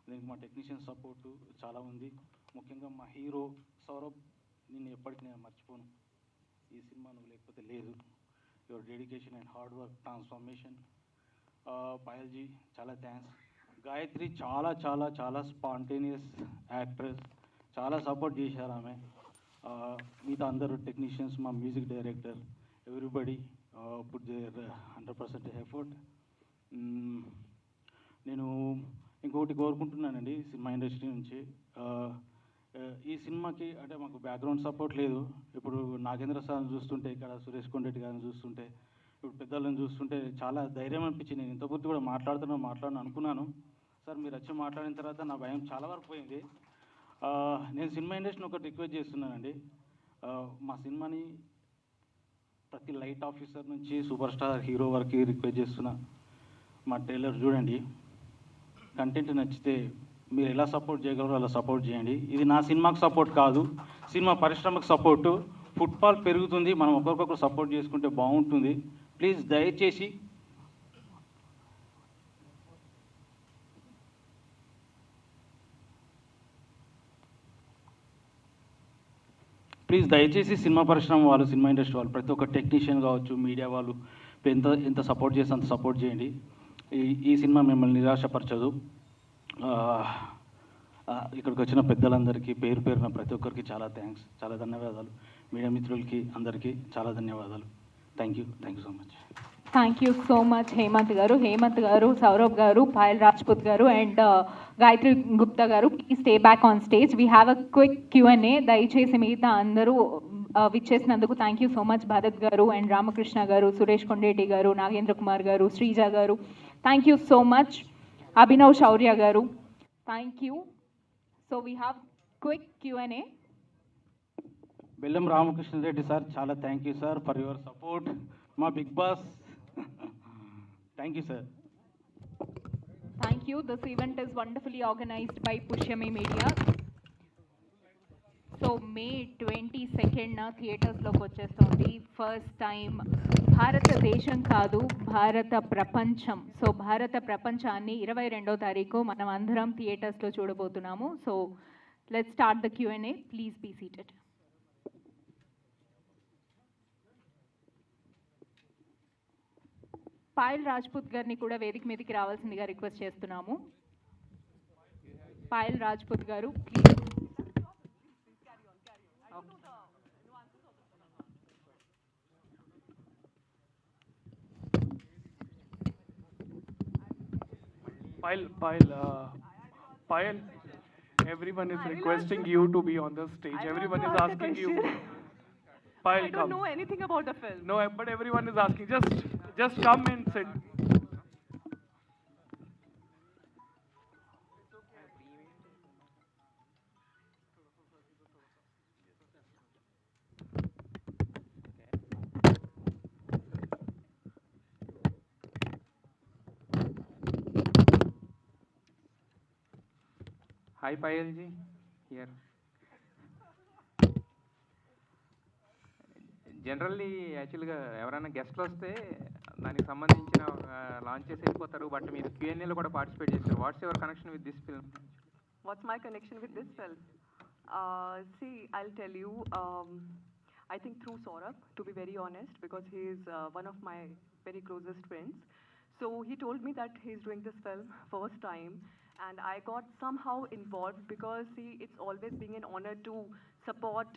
దీనికి మా టెక్నీషియన్ సపోర్టు చాలా ఉంది. ముఖ్యంగా మా హీరో సౌరభ్, నిన్ను ఎప్పటికీ నేను మర్చిపోను. ఈ సినిమా నువ్వు లేకపోతే లేదు. Your dedication and hard work, transformation. Payalji చాలా థ్యాంక్స్. గాయత్రి చాలా చాలా చాలా స్పాంటేనియస్ యాక్ట్రెస్, చాలా సపోర్ట్ చేశారు ఆమె. మిగతా అందరూ టెక్నీషియన్స్, మా music director, everybody put their 100% effort. నేను ఇంకొకటి కోరుకుంటున్నానండి సినిమా ఇండస్ట్రీ నుంచి, ఈ సినిమాకి అంటే మాకు బ్యాక్గ్రౌండ్ సపోర్ట్ లేదు. ఇప్పుడు నాగేంద్ర సార్ని చూస్తుంటే, ఇక్కడ సురేష్ కొండరెడ్డి గారిని చూస్తుంటే, ఇప్పుడు పెద్దలను చూస్తుంటే చాలా ధైర్యం అనిపించింది. నేను ఇంతకుముందు కూడా మాట్లాడను అనుకున్నాను. సార్ మీరు వచ్చి మాట్లాడిన తర్వాత నా భయం చాలా వరకు పోయింది. నేను సినిమా ఇండస్ట్రీని ఒకటి రిక్వెస్ట్ చేస్తున్నానండి. మా సినిమాని ప్రతి లైట్ ఆఫీసర్ నుంచి సూపర్ స్టార్ హీరో వరకు రిక్వెస్ట్ చేస్తున్నా, మా ట్రైలర్ చూడండి. కంటెంట్ నచ్చితే మీరు ఎలా సపోర్ట్ చేయగలరో అలా సపోర్ట్ చేయండి. ఇది నా సినిమాకు సపోర్ట్ కాదు, సినిమా పరిశ్రమకు సపోర్టు. ఫుట్బాల్ పెరుగుతుంది, మనం ఒకరికొకరు సపోర్ట్ చేసుకుంటే బాగుంటుంది. ప్లీజ్ దయచేసి సినిమా పరిశ్రమ వాళ్ళు, సినిమా ఇండస్ట్రీ వాళ్ళు, ప్రతి ఒక్క టెక్నీషియన్ కావచ్చు, మీడియా వాళ్ళు ఎంత సపోర్ట్ చేస్తే అంత సపోర్ట్ చేయండి. ఈ సినిమా మిమ్మల్ని నిరాశపరచదు. ఇక్కడికి వచ్చిన పెద్దలందరికీ పేరు పేరున ప్రతి ఒక్కరికి చాలా థ్యాంక్స్, చాలా ధన్యవాదాలు. మీడియా మిత్రులకి అందరికీ చాలా ధన్యవాదాలు. Thank you so much. Thank you so much Hemant గారు, సౌరభ్ గారు, పాయల్ రాజ్పుత్ గారు అండ్ గాయత్రి గుప్తా గారు. Please stay back on stage. We have a quick Q&A. దయచేసి మిగతా అందరూ విచ్చేసినందుకు thank you so much. Bharat గారు అండ్ రామకృష్ణ గారు, సురేష్ కొండేటి గారు, నాగేంద్ర కుమార్ గారు, శ్రీజ గారు, thank you so much. Abhinav Shaurya గారు, thank you. So we have quick Q&A. Bellam Ramakrishnareddy sir, చాలా thank you sir for your support. మా big boss, thank you sir. Thank you. This event is wonderfully organized by Pushyami Media. So May 22nd థియేటర్స్లోకి వచ్చేస్తుంది. First time భారతదేశం కాదు, భారత ప్రపంచం. So భారత ప్రపంచాన్ని 22వ తారీఖు మనం అందరం థియేటర్స్లో చూడబోతున్నాము. So let's start the Q&A. Please be seated. Payal Rajput గారిని కూడా వేదిక మీదకి రావాల్సిందిగా రిక్వెస్ట్ చేస్తున్నాము. పాయల్ రాజ్పుత్ గారు, please. Payal, everyone is requesting you to be on the stage. Everyone is asking you. Payal, I don't know anything about the film. No, but everyone is asking. Just come and sit. Hi Payal ji, here. Generally యాక్చువల్గా ఎవరైనా గెస్ట్లు వస్తే దానికి సంబంధించిన launch చేసి వెళ్ళిపోతారు. But మీరు Q&Aలో కూడా పార్టిసిపేట్ చేశారు. What's your connection with this film? What's my connection with this film? See, I'll tell you. I think through Saurabh, to be very honest, because he is one of my very closest friends. So he told me that he's doing this film first time, and I got somehow involved because see, it's always being an honor to support,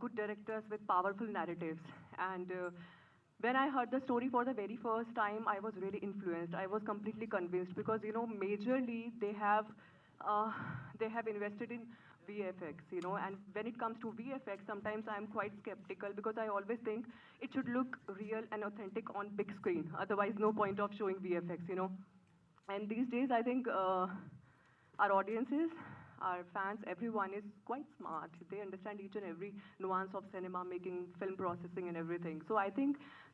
good directors with powerful narratives. And when I heard the story for the very first time, I was really influenced. I was completely convinced because majorly they have invested in VFX, and when it comes to VFX, sometimes I'm quite skeptical because I always think it should look real and authentic on big screen. Otherwise, no point of showing VFX, And these days, I think our audiences, our fans, everyone is quite smart. They understand each and every nuance of cinema making, film processing and everything. So I think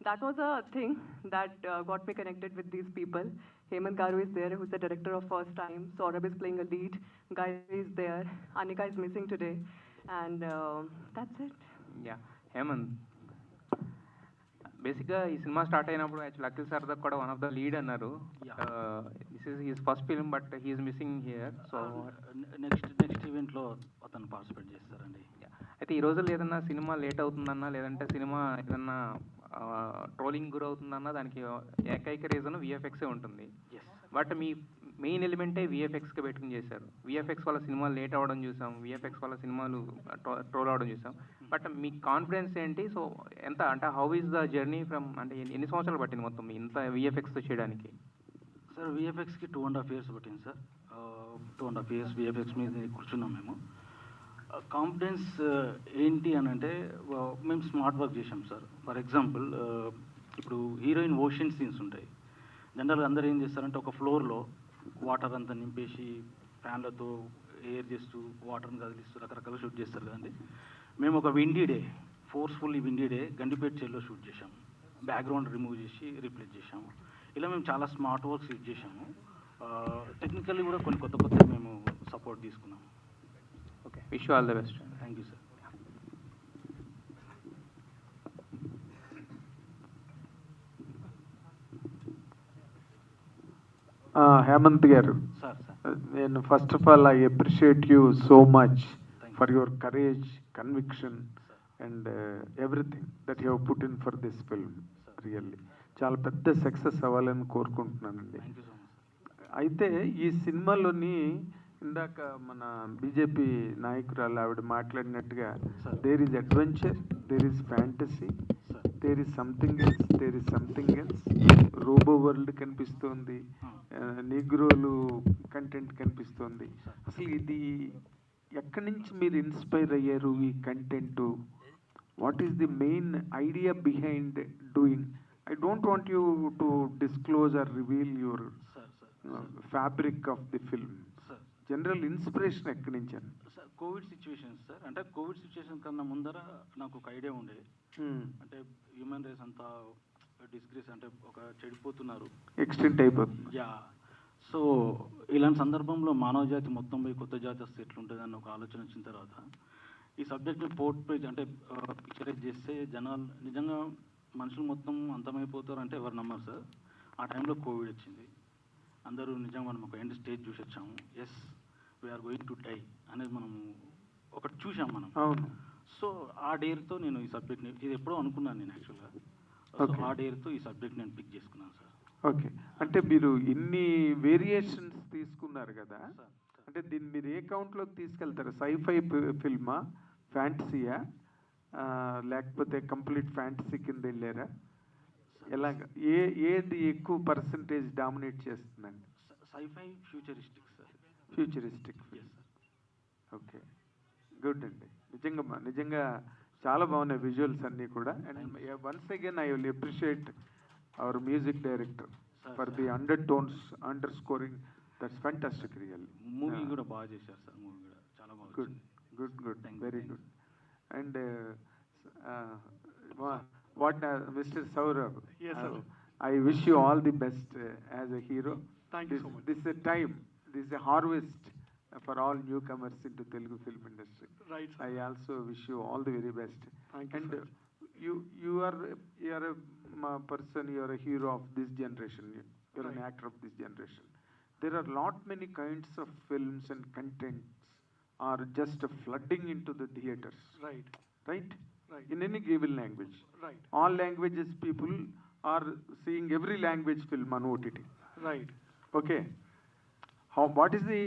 that was a thing that got me connected with these people. Hemant Garu is there, who's the director of First Time. Saurabh is playing a lead. Gayatri is there. Anika is missing today. And that's it. Yeah. Hemant, బేసిక్గా ఈ cinema start అయినప్పుడు actual Akhil Sardar కూడా one of the lead అన్నారు. This is his first film but he's missing here. So next ఈవెంట్లో అతను participate చేస్తారండి. అయితే ఈ రోజుల్లో ఏదన్నా సినిమా లేట్ అవుతుందన్నా లేదంటే సినిమా ఏదన్నా ట్రోలింగ్ గురవుతుందన్నా దానికి ఏకైక రీజన్ విఎఫ్ఎక్సే ఉంటుంది. బట్ మీ మెయిన్ ఎలిమెంటే విఎఫ్ఎక్స్కి పెట్టుకుని చేశారు. విఎఫ్ఎక్స్ వల్ల సినిమాలు లేట్ అవ్వడం చూసాం, విఎఫ్ఎక్స్ వల్ల సినిమాలు ట్రోల్ అవ్వడం చూసాం. బట్ మీ కాన్ఫిడెన్స్ ఏంటి? సో ఎంత అంటే how is the journey from అంటే ఎన్ని సంవత్సరాలు పట్టింది మొత్తం ఇంత విఎఫ్ఎక్స్తో చేయడానికి? సార్ విఎఫ్ఎక్స్కి 2.5 years పట్టింది సార్. 2.5 years విఎఫ్ఎక్స్ మీద కూర్చున్నాం మేము. కాన్ఫిడెన్స్ ఏంటి అని అంటే మేము స్మార్ట్ వర్క్ చేసాం సార్. ఫర్ ఎగ్జాంపుల్ ఇప్పుడు హీరోయిన్ ఓషన్ సీన్స్ ఉంటాయి. జనరల్గా అందరూ ఏం చేస్తారంటే ఒక ఫ్లోర్లో వాటర్ అంతా నింపేసి ఫ్యాన్లతో ఎయిర్ చేస్తూ వాటర్ని కదిలిస్తూ రకరకాలుగా షూట్ చేస్తారు కదండి. మేము ఒక windy day, forcefully windy day Gandipet చెల్లో షూట్ చేసాము. బ్యాక్గ్రౌండ్ రిమూవ్ చేసి రీప్లేస్ చేసాము. ఇలా మేము చాలా స్మార్ట్ వర్క్స్ యూజ్ చేసాము. టెక్నికల్లీ కూడా కొన్ని కొత్త కొత్త మేము సపోర్ట్ తీసుకున్నాము. Okay, wish you all the best. Thank you sir. Hemant గారు, నేను first of all I appreciate you so much for your courage, conviction and everything that you have put in for this film. Really చాలా పెద్ద success అవ్వాలని కోరుకుంటున్నానండి. థ్యాంక్ you so మచ్. అయితే ఈ సినిమాలోని ఇందాక మన బీజేపీ నాయకురాలు ఆవిడ మాట్లాడినట్టుగా there is adventure, there is fantasy, there is something else, there is something else, robo world కనిపిస్తోంది, నీగ్రోలు కంటెంట్ కనిపిస్తోంది. అసలు ఇది ఎక్కడి నుంచి మీరు ఇన్స్పైర్ అయ్యారు ఈ content? What is the main idea behind doing? I don't want you to disclose or reveal your fabric of the film. General inspiration ఎక్కడి నుంచి? సార్ కోవిడ్ సిచ్యువేషన్ సార్, అంటే కోవిడ్ సిచ్యువేషన్ కన్నా ముందర నాకు ఒక ఐడియా ఉండేది. అంటే హ్యూమన్ రేస్ అంతా డిస్గ్రేస్, అంటే ఒక చెడిపోతున్నారు, ఎక్స్టెంట్ అయిపోతుంది. యా. సో ఇలాంటి సందర్భంలో మానవ జాతి మొత్తం పోయి కొత్త జాతి వస్తే ఎట్లుంటుంది అన్న ఒక ఆలోచన వచ్చిన తర్వాత ఈ సబ్జెక్ట్ని పోర్ట్రేట్ అంటే పిక్చరైజ్ చేస్తే జనాలు నిజంగా మనుషులు మొత్తం అంతమైపోతారు అంటే ఎవరు నమ్మరు సార్. ఆ టైంలో కోవిడ్ వచ్చింది, అందరూ నిజంగా మనం ఒక ఎండ్ స్టేజ్ చూసి వచ్చాము. Yes, we are going to die అనేది మనము ఒకటి చూసాం మనం. అవును. సో ఆ డేర్తో నేను ఈ సబ్జెక్ట్ని, ఇది ఎప్పుడో అనుకున్నాను నేను యాక్చువల్గా. సో ఆ డేర్తో ఈ సబ్జెక్ట్ నేను పిక్ చేసుకున్నాను సార్. ఓకే, అంటే మీరు ఇన్ని వేరియేషన్స్ తీసుకున్నారు కదా, అంటే దీన్ని మీరు ఏ కౌంట్లోకి తీసుకెళ్తారు? సైఫై ఫిల్మా, ఫ్యాంటసీయా, లేకపోతే కంప్లీట్ ఫ్యాంటసీ కింద వెళ్ళారా? ఎలాగ ఏది ఎక్కువ పర్సంటేజ్ డామినేట్ చేస్తుందండి? Scifi futuristic sir. Futuristic. Okay, good అండి. నిజంగా చాలా బాగున్నాయి విజువల్స్ అన్నీ కూడా. And once again I will appreciate our music director for the under tones, under scoring. That's fantastic really. Movie కూడా బాగా చేశారు సార్, మూవీ కూడా చాలా బాగా. Good good good, very good. And what Mr. Saurabh, yes, sir. I wish you all the best as a hero. Thank you so much. This is a time, this is a harvest for all newcomers into Telugu film industry. Right, sir. I also wish you all the very best. Thank you, and sir. You are a person, you are a hero of this generation. You are an actor of this generation. There are lot many kinds of films and contents are just flooding into the theaters. Right. Right? Right. In any given language. Right. All languages people are seeing every language film on OTT. Right. Okay. What is the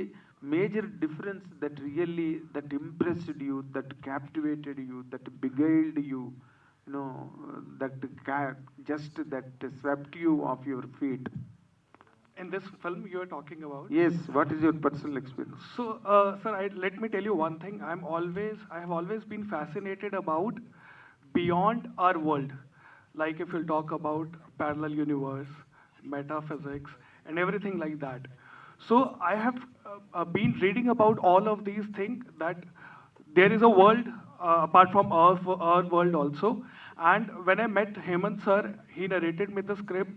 major difference that really, that impressed you, that captivated you, that beguiled you, that swept you off your feet? In this film you are talking about? Yes, what is your personal experience? So, sir, let me tell you one thing. I have always been fascinated about beyond our world. Like if you'll talk about parallel universe, metaphysics, and everything like that. So I have been reading about all of these things, that there is a world apart from our world also. And when I met Hemant sir, he narrated me the script.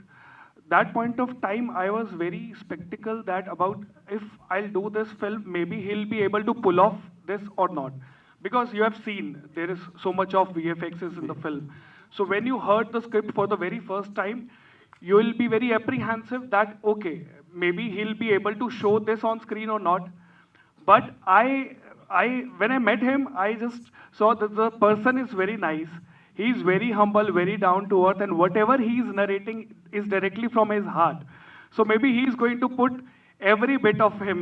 That point of time, I was very skeptical that about if I'll do this film, maybe he'll be able to pull off this or not. Because you have seen, there is so much of VFXs in the film. So when you heard the script for the very first time, you will be very apprehensive that, okay, maybe he'll be able to show this on screen or not. But when I met him, I just saw that the person is very nice. He's very humble, very down to earth, and whatever he's narrating is directly from his heart. So maybe he's going to put every bit of him,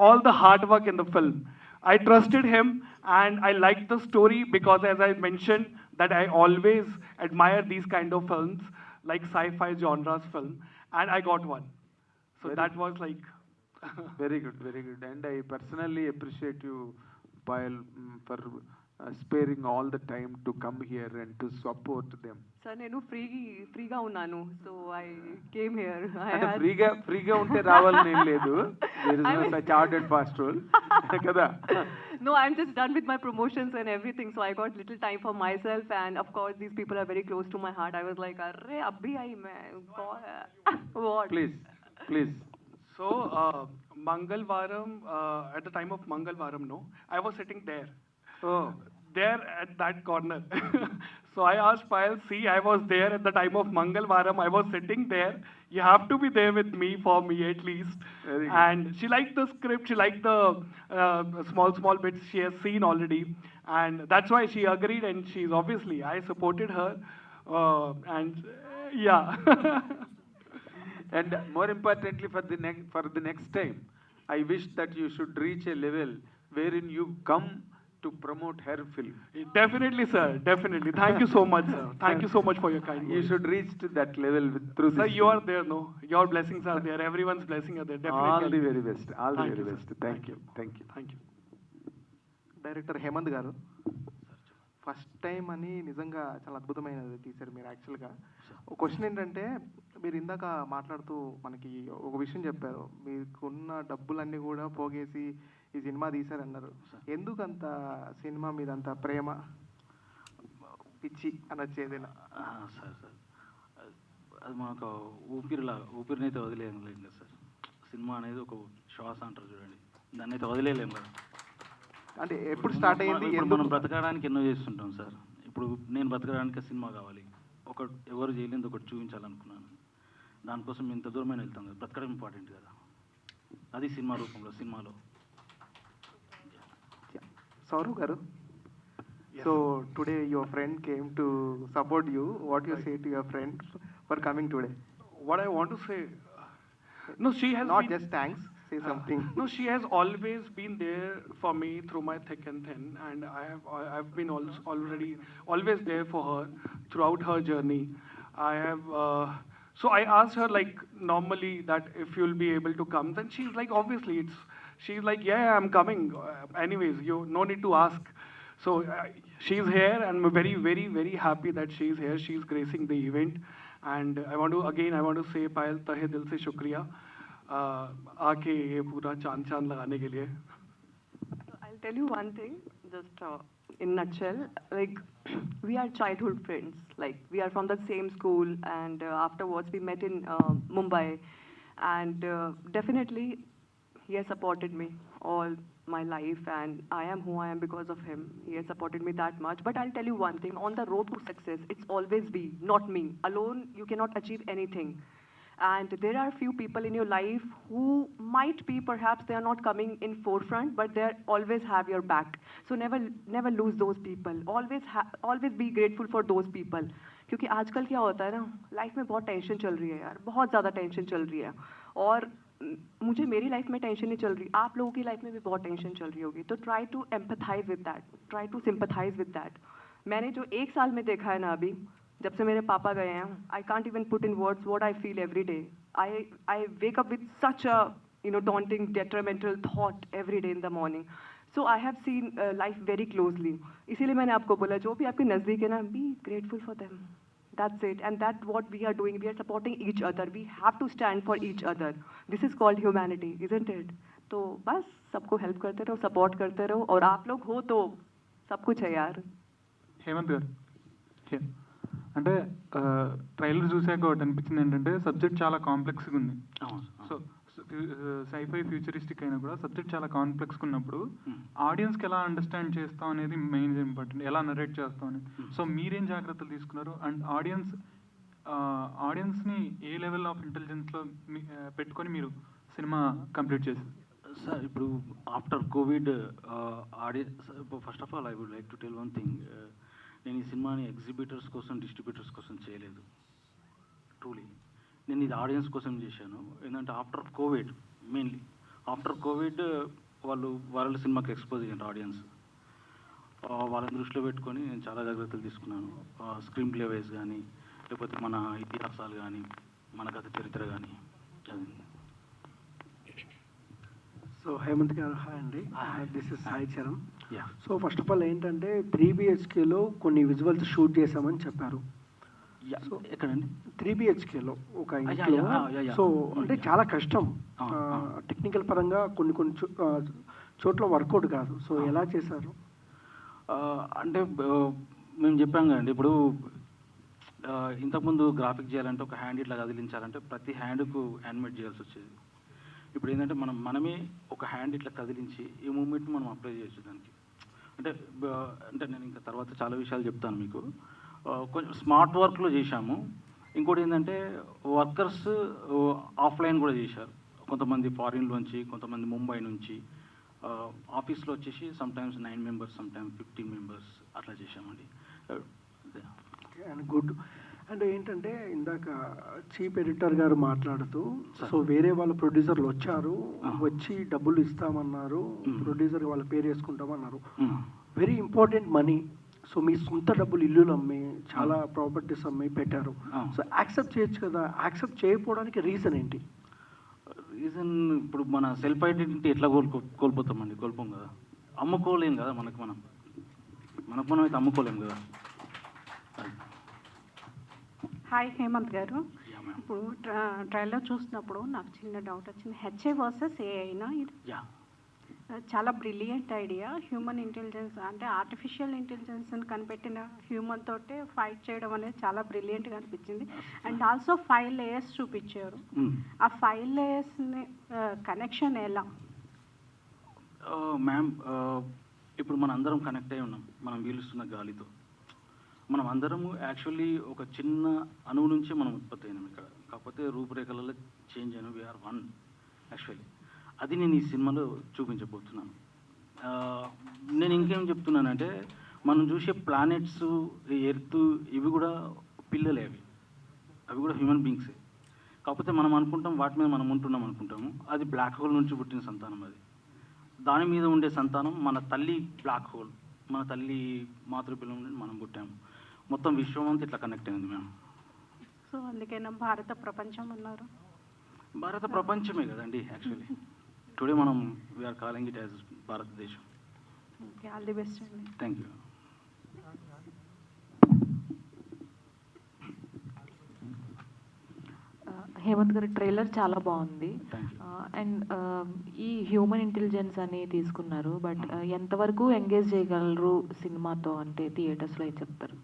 all the hard work in the film. I trusted him and I liked the story because, as I mentioned, that I always admire these kind of films, like sci-fi genres film, and I got one. So that was like... Very good, very good. And I personally appreciate you, Payal, for sparing all the time to come here and to support them. Sir, నేను ఫ్రీగా ఉన్నాను, so I came here. అంటే ఫ్రీగా ఉంటే రావాలని ఏం లేదు. There is no such hard and fast rule. కదా? No, I'm just done with my promotions and everything, so I got little time for myself, and of course these people are very close to my heart. I was like, arre abhi aayi main. What? Please. So Mangalvaram, at the time of Mangalvaram, no, I was sitting there. Oh. There at that corner. So I asked Payal, see, I was there at the time of Mangalvaram. I was sitting there. You have to be there with me, for me at least. Very good. And she liked the script. She liked the small bits she has seen already. And that's why she agreed. And she's obviously, I supported her And yeah. And more importantly, for the next time, I wish that you should reach a level wherein you come to promote her film. Definitely, sir. Definitely. Thank you so much, sir. Thank you so much for your kind You words. should reach to that level through Sir, this you film. are there, no? Your blessings are there. Everyone's blessings are there. Definitely. All the very best. All the Thank very you, best. sir. Thank you. Thank you. Thank you. Director Hemant గారు, first time అని నిజంగా చాలా అద్భుతమైనది తీశారు మీరు. యాక్చువల్గా ఒక question ఏంటంటే, మీరు ఇందాక మాట్లాడుతూ మనకి ఒక విషయం చెప్పారు, మీకున్న డబ్బులన్నీ కూడా పోగేసి ఈ సినిమా తీశారన్నారు. ఎందుకంత సినిమా మీద అంత ప్రేమ, పిచ్చి అనొచ్చు ఏదైనా? సార్ అది మాకు ఊపిరినైతే వదిలేము లేదు సార్. సినిమా అనేది ఒక శ్వాస అంటారు చూడండి, దాన్ని అయితే వదిలేయలేము కదా. అంటే ఎప్పుడు స్టార్ట్ అయ్యింది? మనం బ్రతకడానికి ఎన్నో చేస్తుంటాం సార్. ఇప్పుడు నేను బ్రతకడానికి సినిమా కావాలి, ఎవరు చేయలేదు ఒకటి చూపించాలనుకున్నాను. దానికోసం ఇంత దూరమైన వెళ్తాం కదా, బ్రతకడం ఇంపార్టెంట్ కదా. అది సినిమా రూపంలో, సినిమాలో. సౌరవ్ గారు, so today your friend came to support you. What you say to your friend for coming today? What I want to say, no, she has not been, just thanks, say something. No, she has always been there for me through my thick and thin, and I've been always there for her throughout her journey. I have so I asked her, like, normally that if you'll be able to come, then she's like, obviously she's like, yeah, I'm coming. Anyways, you no need to ask. So she's here, and I'm very, very, very happy that she's here. She's gracing the event, and I want to say पायल तहे दिल से शुक्रिया आके ये पूरा चांद लगाने के लिए. I'll tell you one thing, just in nutshell, like we are childhood friends. Like we are from the same school, and afterwards we met in Mumbai, and definitely he has supported me all my life, and I am who I am because of him. He has supported me that much. But I'll tell you one thing, on the road to success, it's always we, not me. Alone, you cannot achieve anything. And there are few people in your life who might be, perhaps they are not coming in forefront, but they always have your back. So never lose those people. Always be grateful for those people. क्योंकि आजकल क्या होता है ना, life में बहुत tension चल रही है यार, बहुत ज़्यादा टेंशन चल रही है. और मुझे मेरी लाइफ में टेंशन नहीं चल रही, आप लोगों की लाइफ में भी बहुत टेंशन चल रही होगी. तो try to empathize with that, try to sympathize with that. मैंने जो 1 साल में देखा है ना अभी, जब से मेरे पापा गए हैं, I can't even put in words what I feel every day. I wake up with such a daunting, detrimental thought every day in the morning. So I have seen life very closely. इसीलिए मैंने आपको बोला, जो भी आपके नज़दीक है ना, be grateful for them. That's it. And that's what we are doing. We are supporting each other. We have to stand for each other. This is called humanity, isn't it? तो बस सबको हेल्प करते रहो, support करते रहो, और आप लोग हो तो सब कुछ है यार. హేమంత్ గారు, అంటే ట్రైలర్ చూసాక ఒకటి అనిపించింది ఏంటంటే, సబ్జెక్ట్ చాలా కాంప్లెక్స్గా ఉంది. సో సైఫై ఫ్యూచరిస్టిక్ అయినా కూడా సబ్జెక్ట్ చాలా కాంప్లెక్స్గా ఉన్నప్పుడు ఆడియన్స్కి ఎలా అండర్స్టాండ్ చేస్తాం అనేది మెయిన్ ఇంపార్టెంట్, ఎలా నరేట్ చేస్తాం అనేది. సో మీరేం జాగ్రత్తలు తీసుకున్నారు, అండ్ ఆడియన్స్ని ఏ లెవెల్ ఆఫ్ ఇంటెలిజెన్స్లో పెట్టుకొని మీరు సినిమా కంప్లీట్ చేశారు? సార్ ఇప్పుడు after covid audiences, first of all I would like to tell one thing. నేను ఈ సినిమాని ఎగ్జిబిటర్స్ కోసం, డిస్ట్రిబ్యూటర్స్ కోసం చేయలేదు. ట్రూలీ నేను ఇది ఆడియన్స్ కోసం చేశాను. ఏంటంటే after Covid, mainly after Covid వాళ్ళ సినిమాకి ఎక్స్పోజ్ అయ్యారు ఆడియన్స్. వాళ్ళని దృష్టిలో పెట్టుకొని నేను చాలా జాగ్రత్తలు తీసుకున్నాను. స్క్రీన్ ప్లే వైజ్ కానీ, లేకపోతే మన ఇతిహాసాలు కానీ, మన గత చరిత్ర కానీ. సో హేమంత్ గారు, హాయ్ అండి, this is Sai Charan. Yeah. So first of all ఏంటంటే 3 BHKలో కొన్ని విజువల్స్ షూట్ చేసామని చెప్పారు. సో ఎక్కడండి? 3 BHKలో ఒక ఇంట్లో. సో అంటే చాలా కష్టం, టెక్నికల్ పరంగా కొన్ని చోట్ల వర్కౌట్ కాదు. సో ఎలా చేశారు? అంటే మేము చెప్పాం కదండి, ఇప్పుడు ఇంతకుముందు గ్రాఫిక్ చేయాలంటే ఒక హ్యాండ్ ఇట్లా కదిలించాలంటే ప్రతి హ్యాండ్కు యానిమేట్ చేయాల్సి వచ్చేది. ఇప్పుడు ఏంటంటే మనమే ఒక హ్యాండ్ ఇట్లా కదిలించి ఈ మూమెంట్ మనం అప్లై చేయొచ్చు దానికి. అంటే నేను ఇంకా తర్వాత చాలా విషయాలు చెప్తాను మీకు. కొంచెం స్మార్ట్ వర్క్లో చేశాము. ఇంకోటి ఏంటంటే వర్కర్స్ ఆఫ్లైన్ కూడా చేశారు. కొంతమంది ఫారిన్లోంచి, కొంతమంది ముంబై నుంచి. ఆఫీస్లో వచ్చేసి సమ్టైమ్స్ 9 members, సమ్టైమ్స్ 15 members అట్లా చేశామండి. And good. అండ్ ఏంటంటే ఇందాక చీఫ్ ఎడిటర్ గారు మాట్లాడుతూ సో వేరే వాళ్ళ ప్రొడ్యూసర్లు వచ్చారు, వచ్చి డబ్బులు ఇస్తామన్నారు, ప్రొడ్యూసర్ వాళ్ళ పేరు వేసుకుంటామన్నారు. Very important money. సో మీ సొంత డబ్బులు ఇల్లులు అమ్మి చాలా ప్రాపర్టీస్ అమ్మి పెట్టారు. సో యాక్సెప్ట్ చేయొచ్చు కదా, యాక్సెప్ట్ చేయకపోవడానికి రీజన్ ఏంటి? రీజన్ ఇప్పుడు మన సెల్ఫ్ ఐడెంటిటీ ఎట్లా కోల్పోతామండి? కోల్పోం కదా, అమ్ముకోలేం కదా, మనకు మనం అయితే అమ్ముకోలేం కదా. హాయ్ హేమంత్ గారు, ఇప్పుడు ట్రైలర్ చూసినప్పుడు నాకు చిన్న డౌట్ వచ్చింది. హెచ్ఏ వర్సెస్ ఏఐనా? ఇది చాలా బ్రిలియంట్ ఐడియా. హ్యూమన్ ఇంటెలిజెన్స్ అంటే ఆర్టిఫిషియల్ ఇంటెలిజెన్స్ని కనిపెట్టిన హ్యూమన్ తోటే ఫైట్ చేయడం అనేది చాలా బ్రిలియంట్గా అనిపించింది. అండ్ ఆల్సో 5 లేయర్స్ చూపించారు. ఆ 5 లేయర్స్ని కనెక్షన్ ఎలా? మ్యామ్, ఇప్పుడు మన అందరం కనెక్ట్ అయి ఉన్నాం మనం పీలుస్తున్న గాలితో. మనం అందరము యాక్చువల్లీ ఒక చిన్న అణువు నుంచే మనం ఉత్పత్తి అయినాం ఇక్కడ. కాకపోతే రూపురేఖలలో చేంజ్ అయినా వీఆర్ వన్ యాక్చువల్లీ. అది నేను ఈ సినిమాలో చూపించబోతున్నాను. నేను ఇంకేం చెప్తున్నానంటే, మనం చూసే ప్లానెట్స్, ఎర్త్, ఇవి కూడా పిల్లలే. అవి కూడా హ్యూమన్ బీయింగ్సే. కాకపోతే మనం అనుకుంటాం వాటి మీద మనం ఉంటున్నాం అనుకుంటాము. అది బ్లాక్ హోల్ నుంచి పుట్టిన సంతానం. అది దాని మీద ఉండే సంతానం మన తల్లి బ్లాక్ హోల్, మన తల్లి మాతృపిల్లం నుండి మనం పుట్టాము. మొత్తం విశ్వం అంతా ఇట్లా కనెక్ట్ అయింది మేము. సో అందుకేనా భారత ప్రపంచం అన్నారు? భారత ప్రపంచమే కదండి యాక్చువల్లీ. టుడే మనం we're calling it as Bharatadesam. Okay, all the best అండి. Thank you. హేమంత్ గారి ట్రైలర్ చాలా బాగుంది. అండ్ ఈ హ్యూమన్ ఇంటెలిజెన్స్ అని తీసుకున్నారు, బట్ ఎంతవరకు ఎంగేజ్ చేయగలరు సినిమాతో అంటే థియేటర్స్లో ఏం చెప్తారు?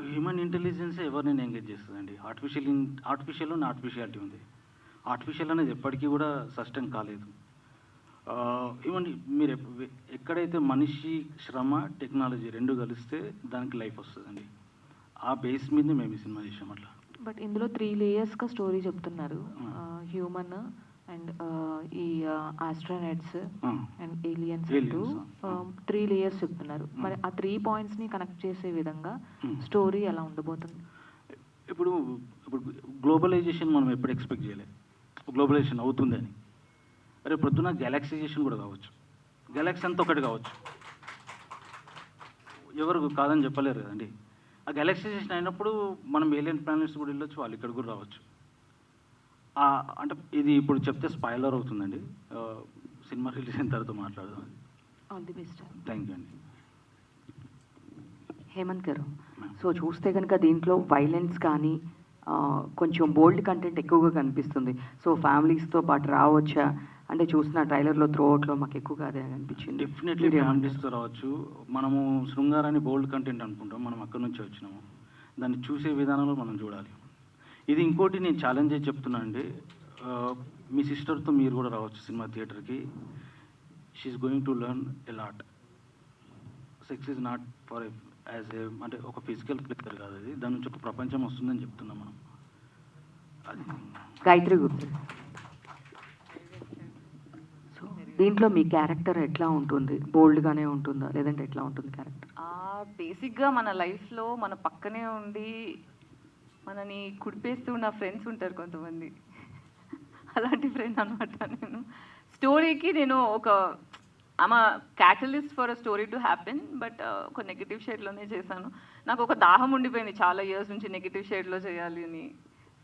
హ్యూమన్ ఇంటెలిజెన్స్ ఎవరినైనా ఎంగేజ్ చేస్తుందండి. ఆర్టిఫిషియల్లో ఆర్టిఫిషియాలిటీ ఉంది. ఆర్టిఫిషియల్ అనేది ఎప్పటికీ కూడా సస్టైన్ కాలేదు. ఇవ్వండి, మీరు ఎక్కడైతే మనిషి శ్రమ టెక్నాలజీ రెండు కలిస్తే దానికి లైఫ్ వస్తుందండి. ఆ బేస్ మీద మేము ఈ సినిమా చేసాం అట్లా. బట్ ఇందులో 3 లేయర్స్గా స్టోరీ చెప్తున్నారు. హ్యూమన్ అండ్ ఈ ఆస్ట్రోనట్స్ అండ్ ఏలియన్స్ అంటూ 3 లేయర్స్ చెప్తున్నారు. మరి ఆ 3 పాయింట్స్ని కనెక్ట్ చేసే విధంగా స్టోరీ ఎలా ఉండబోతుంది? ఇప్పుడు గ్లోబలైజేషన్ మనం ఎప్పుడు ఎక్స్పెక్ట్ చేయలేదు. గ్లోబలైజేషన్ అవుతుందని. రేపు పొద్దున గ్యాలక్సైజేషన్ కూడా కావచ్చు. గ్యాలక్సీ అంతా ఒకటి కావచ్చు. ఎవరు కాదని చెప్పలేరు కదండి. ఆ గ్యాలక్సైజేషన్ అయినప్పుడు మనం ఏలియన్ ప్లానెట్స్ కూడా వెళ్ళొచ్చు, వాళ్ళు ఇక్కడ కూడా రావచ్చు. అంటే ఇది ఇప్పుడు చెప్తే స్పాయిలర్ అవుతుందండి. సినిమా రిలీజ్ అయిన తర్వాత మాట్లాడదాం. All the best. Thank you అండి. హేమంత్ గారు, సో చూస్తే కనుక దీంట్లో వైలెన్స్ కానీ కొంచెం బోల్డ్ కంటెంట్ ఎక్కువగా కనిపిస్తుంది. సో ఫ్యామిలీస్తో పాటు రావచ్చా అంటే చూసిన ట్రైలర్లో త్రూఅవుట్లో మాకు ఎక్కువగా అదే అనిపించింది. డెఫినెట్లీ ఫ్యామిలీస్తో రావచ్చు. మనము శృంగారాన్ని బోల్డ్ కంటెంట్ అనుకుంటాం, మనం అక్కడి నుంచి వచ్చినాము. దాన్ని చూసే విధానంలో మనం చూడాలి. ఇది ఇంకోటి నేను ఛాలెంజ్ చేసి చెప్తున్నాను అండి. మీ సిస్టర్తో మీరు కూడా రావచ్చు సినిమా థియేటర్కి. She's going to learn a lot. Sex is not for as a అంటే ఒక ఫిజికల్ ప్లేయర్ కాదు, అది దాని నుంచి ఒక ప్రపంచం వస్తుందని చెప్తున్నాం మనం. అది గాయత్రి గుప్తా, సో దీంట్లో మీ క్యారెక్టర్ ఎట్లా ఉంటుంది? బోల్డ్గానే ఉంటుందా లేదంటే ఎట్లా ఉంటుంది క్యారెక్టర్? బేసిక్గా మన లైఫ్లో మన పక్కనే ఉండి మనని కుడిపేస్తూ ఉన్న ఫ్రెండ్స్ ఉంటారు కొంతమంది. అలాంటి ఫ్రెండ్ అనమాట నేను. స్టోరీకి నేను ఒక ఆమె catalyst for a story to happen, but ఒక నెగిటివ్ షేడ్లోనే చేశాను. నాకు ఒక దాహం ఉండిపోయింది చాలా ఇయర్స్ నుంచి నెగిటివ్ షేడ్లో చేయాలి అని.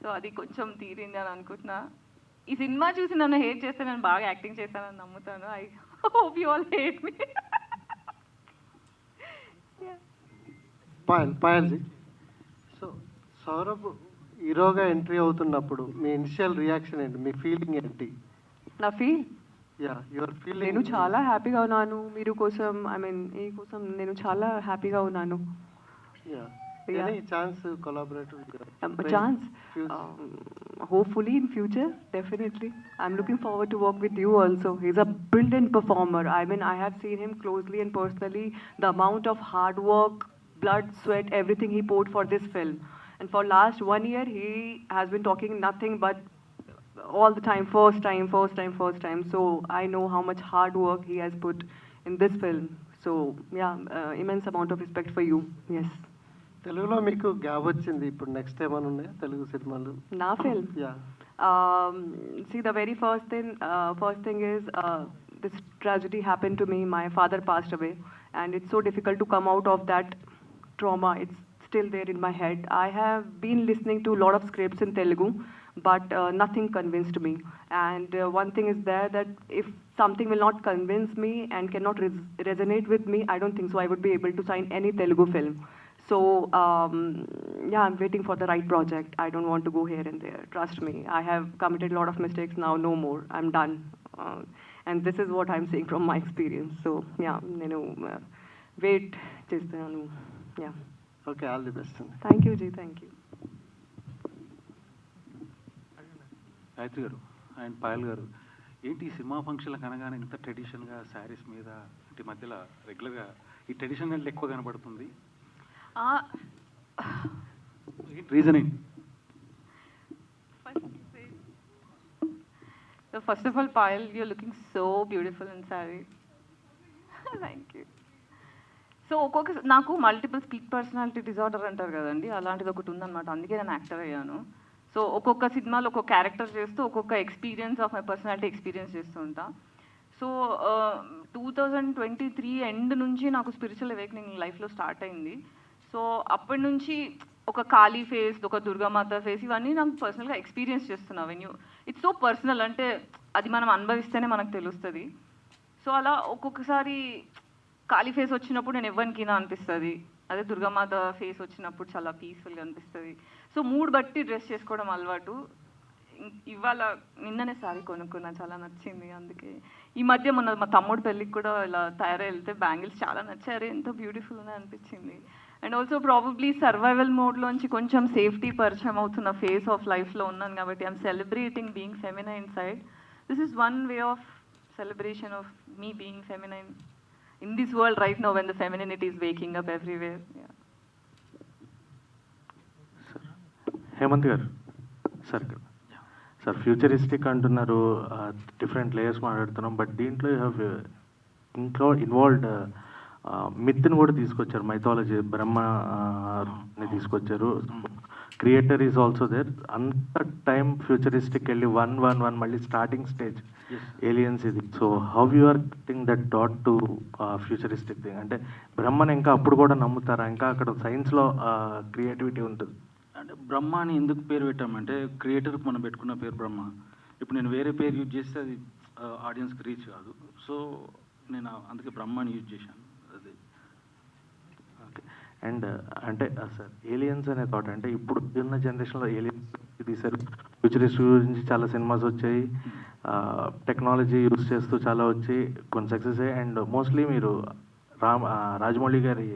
సో అది కొంచెం తీరింది అని అనుకుంటున్నా. ఈ సినిమా చూసి నన్ను హేట్ చేస్తే నేను బాగా యాక్టింగ్ చేశానని నమ్ముతాను. I hope you all hate me. Payalji, so Saurabh హీరోగా ఎంట్రీ అవుతున్నప్పుడు మీ ఇనిషియల్ రియాక్షన్ ఏంటి? మీ ఫీలింగ్ ఏంటి? నా ఫీల్ యువర్ ఫీలింగ్? నేను చాలా హ్యాపీగా ఉన్నాను. మీరు కోసం ఈ కోసం నేను చాలా హ్యాపీగా ఉన్నాను. Any chance to collaborate with you? Chance? Hopefully in future, definitely. I'm looking forward to work with you also. He's a brilliant performer. I have seen him closely and personally. The amount of hard work, blood, sweat, everything he poured for this film. And for last 1 year, he has been talking nothing but all the time, first time. So I know how much hard work he has put in this film. So yeah, immense amount of respect for you. Yes. తెలుగులో మీకు gap వచ్చింది, ఇప్పుడు next ఏమైనా ఉన్నాయా తెలుగు సినిమాలు? నా film. Yeah. See, the very first thing is this tragedy happened to me. My father passed away, and it's so difficult to come out of that trauma. It's still there in my head. I have been listening to a lot of scripts in Telugu, but nothing convinced me. And one thing is there that if something will not convince me and cannot resonate with me, I don't think so I would be able to sign any Telugu film. So, yeah, I'm waiting for the right project. I don't want to go here and there. Trust me. I have committed a lot of mistakes. Now, no more. I'm done. And this is what I'm saying from my experience. So, yeah, wait. Just, yeah. Okay, all the best. Thank you, Ji. Thank you. Gayatri గారు and Payal గారు, ఏంటి ఈ cinema ఫంక్షన్లకు అనగానే ఇంత ట్రెడిషన్గా శారీస్ మీద ఇంటి మధ్యలో రెగ్యులర్గా ఈ ట్రెడిషన్ అంటే ఎక్కువ కనబడుతుంది? రీజన్ ఏంటి? So first of all, Payal, you're looking so beautiful in saree. Thank you. So నాకు మల్టిపుల్ స్ప్లిట్ పర్సనాలిటీ డిజార్డర్ అంటారు కదండి, అలాంటిది ఒకటి ఉందన్నమాట. అందుకే నేను యాక్టర్ అయ్యాను. సో ఒక్కొక్క సినిమాలో ఒక్కొక్క క్యారెక్టర్ చేస్తూ ఒక్కొక్క experience of my personality experience చేస్తూ ఉంటా. సో 2023 ఎండ్ నుంచి నాకు స్పిరిచువల్ అవేకనింగ్ లైఫ్లో స్టార్ట్ అయింది. సో అప్పటి నుంచి ఒక కాళీ ఫేస్, ఒక దుర్గామాత ఫేస్, ఇవన్నీ నాకు పర్సనల్గా ఎక్స్పీరియన్స్ చేస్తున్నా. ఇట్స్ సో పర్సనల్, అంటే అది మనం అనుభవిస్తేనే మనకు తెలుస్తుంది. సో అలా ఒక్కొక్కసారి కాళీ ఫేస్ వచ్చినప్పుడు నేను ఎవ్వరికైనా అనిపిస్తుంది, అదే దుర్గామాత ఫేస్ వచ్చినప్పుడు చాలా పీస్ఫుల్గా అనిపిస్తుంది. సో మూడ్ బట్టి డ్రెస్ చేసుకోవడం అలవాటు. ఇవాళ నిన్ననే సారీ కొనుక్కున్నా, చాలా నచ్చింది. అందుకే ఈ మధ్య మొన్న మా తమ్ముడు పెళ్ళికి కూడా ఇలా తయారై వెళ్తే బ్యాంగిల్స్ చాలా నచ్చారు, ఎంతో బ్యూటిఫుల్ అని అనిపించింది. అండ్ ఆల్సో ప్రాబబ్లీ సర్వైవల్ మోడ్లోంచి కొంచెం సేఫ్టీ పరిచయం అవుతున్న ఫేస్ ఆఫ్ లైఫ్లో ఉన్నాను కాబట్టి I'm celebrating being feminine side. This is one way of celebration of me being feminine in this world right now when the femininity is waking up everywhere. Yeah. Hemant గారు sir futuristic అంటున్నారు, different layers మాట్లాడుతున్నాం, but దీంట్లో you have involved మిత్ని కూడా తీసుకొచ్చారు, mythology బ్రహ్మని తీసుకొచ్చారు. Creator is also there. అంత టైం ఫ్యూచరిస్టిక్ వెళ్ళి 1 మళ్ళీ స్టార్టింగ్ స్టేజ్ ఏలియన్స్ ఇది. So how you are cutting that dot to futuristic thing? అంటే బ్రహ్మని ఇంకా అప్పుడు కూడా నమ్ముతారా? ఇంకా అక్కడ సైన్స్లో క్రియేటివిటీ ఉంటుంది. అంటే బ్రహ్మ అని ఎందుకు పేరు పెట్టామంటే క్రియేటర్కి మనం పెట్టుకున్న పేరు బ్రహ్మ. ఇప్పుడు నేను వేరే పేరు యూజ్ చేస్తే అది ఆడియన్స్కి రీచ్ కాదు. సో నేను అందుకే బ్రహ్మని యూజ్ చేశాను. అదే. ఓకే. అండ్ అంటే సార్ ఏలియన్స్ అనే థాట్, అంటే ఇప్పుడు ఉన్న జనరేషన్లో ఏలియన్స్ తీశారు, ఫ్యూచరిస్ట్ గురించి చాలా సినిమాస్ వచ్చాయి, టెక్నాలజీ యూజ్ చేస్తూ చాలా వచ్చి కొన్ని సక్సెస్ అయ్యాయి. అండ్ మోస్ట్లీ మీరు రాజమౌళి గారి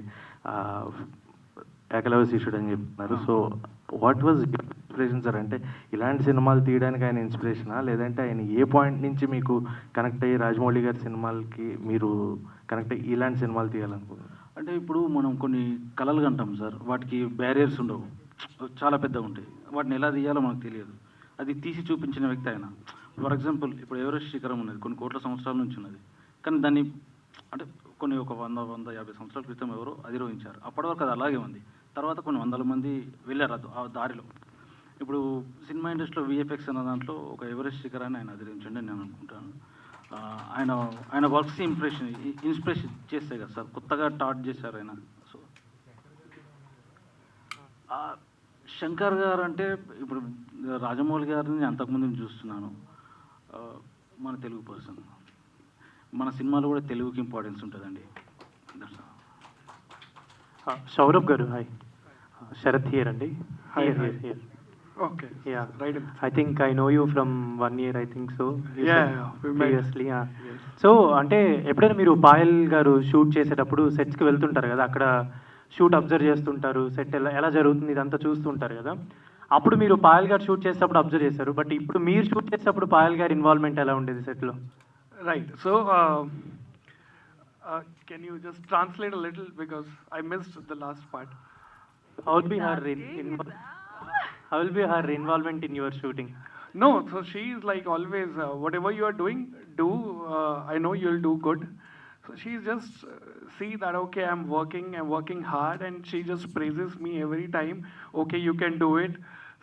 ఏకలవ్య శిష్యుడు అని చెప్తున్నారు. So what was inspiration sir? అంటే ఇలాంటి సినిమాలు తీయడానికి ఆయన ఇన్స్పిరేషనా, లేదంటే ఆయన ఏ పాయింట్ నుంచి మీకు కనెక్ట్ అయ్యి రాజమౌళి గారి సినిమాలకి మీరు కనెక్ట్ అయ్యి ఇలాంటి సినిమాలు తీయాలనుకుంటున్నారు? అంటే ఇప్పుడు మనం కొన్ని కళలు కంటాం సార్, వాటికి బ్యారియర్స్ ఉండవు, చాలా పెద్దగా ఉంటాయి. వాటిని ఎలా తీయాలో మనకు తెలియదు. అది తీసి చూపించిన వ్యక్తి ఆయన. ఫర్ ఎగ్జాంపుల్ ఇప్పుడు ఎవరెస్ట్ శిఖరం ఉన్నది, కొన్ని కోట్ల సంవత్సరాల నుంచి ఉన్నది, కానీ దాన్ని అంటే కొన్ని ఒక 100-150 సంవత్సరాల క్రితం ఎవరో అధిరోహించారు. అప్పటి వరకు అది అలాగే ఉంది. తర్వాత కొన్ని వందల మంది వెళ్ళారు ఆ దారిలో. ఇప్పుడు సినిమా ఇండస్ట్రీలో విఎఫ్ఎక్స్ అన్న దాంట్లో ఒక ఎవరెస్ట్ శిఖరాన్ని ఆయన అధిరోహించండి నేను అనుకుంటాను. ఆయన వర్క్స్ ఇన్స్పిరేషన్ చేస్తాయి కదా సార్, కొత్తగా స్టార్ట్ చేశారు ఆయన. సో శంకర్ గారు అంటే ఇప్పుడు రాజమౌళి గారిని అంతకుముందు చూస్తున్నాను, మన తెలుగు పర్సన్. మన సినిమాలో కూడా తెలుగుకి ఇంపార్టెన్స్ ఉంటుందండి. సౌరభ్ గారు, హాయ్. శరత్ హియర్ అండి. Here. Okay. Yeah. Right. I think I know you from 1 year, I think so. Yeah. We met. Previously, yeah. Yes. So అంటే ఎప్పుడైనా మీరు పాయల్ గారు షూట్ చేసేటప్పుడు సెట్స్కి వెళ్తుంటారు కదా, అక్కడ షూట్ అబ్జర్వ్ చేస్తుంటారు, సెట్ ఎలా జరుగుతుంది ఇదంతా చూస్తుంటారు కదా. అప్పుడు మీరు పాయల్ గారు షూట్ చేసేటప్పుడు అబ్జర్వ్ చేశారు, బట్ ఇప్పుడు మీరు షూట్ చేసేటప్పుడు పాయల్ గారి ఇన్వాల్వ్మెంట్ ఎలా ఉండేది సెట్లో? Right. So, can you just translate a little because I missed the last part. How will be her involvement in your shooting? No, so she is like always, whatever you are doing, do. I know you'll do good. So she's just see that, okay, I'm working hard, and she just praises me every time. Okay, you can do it.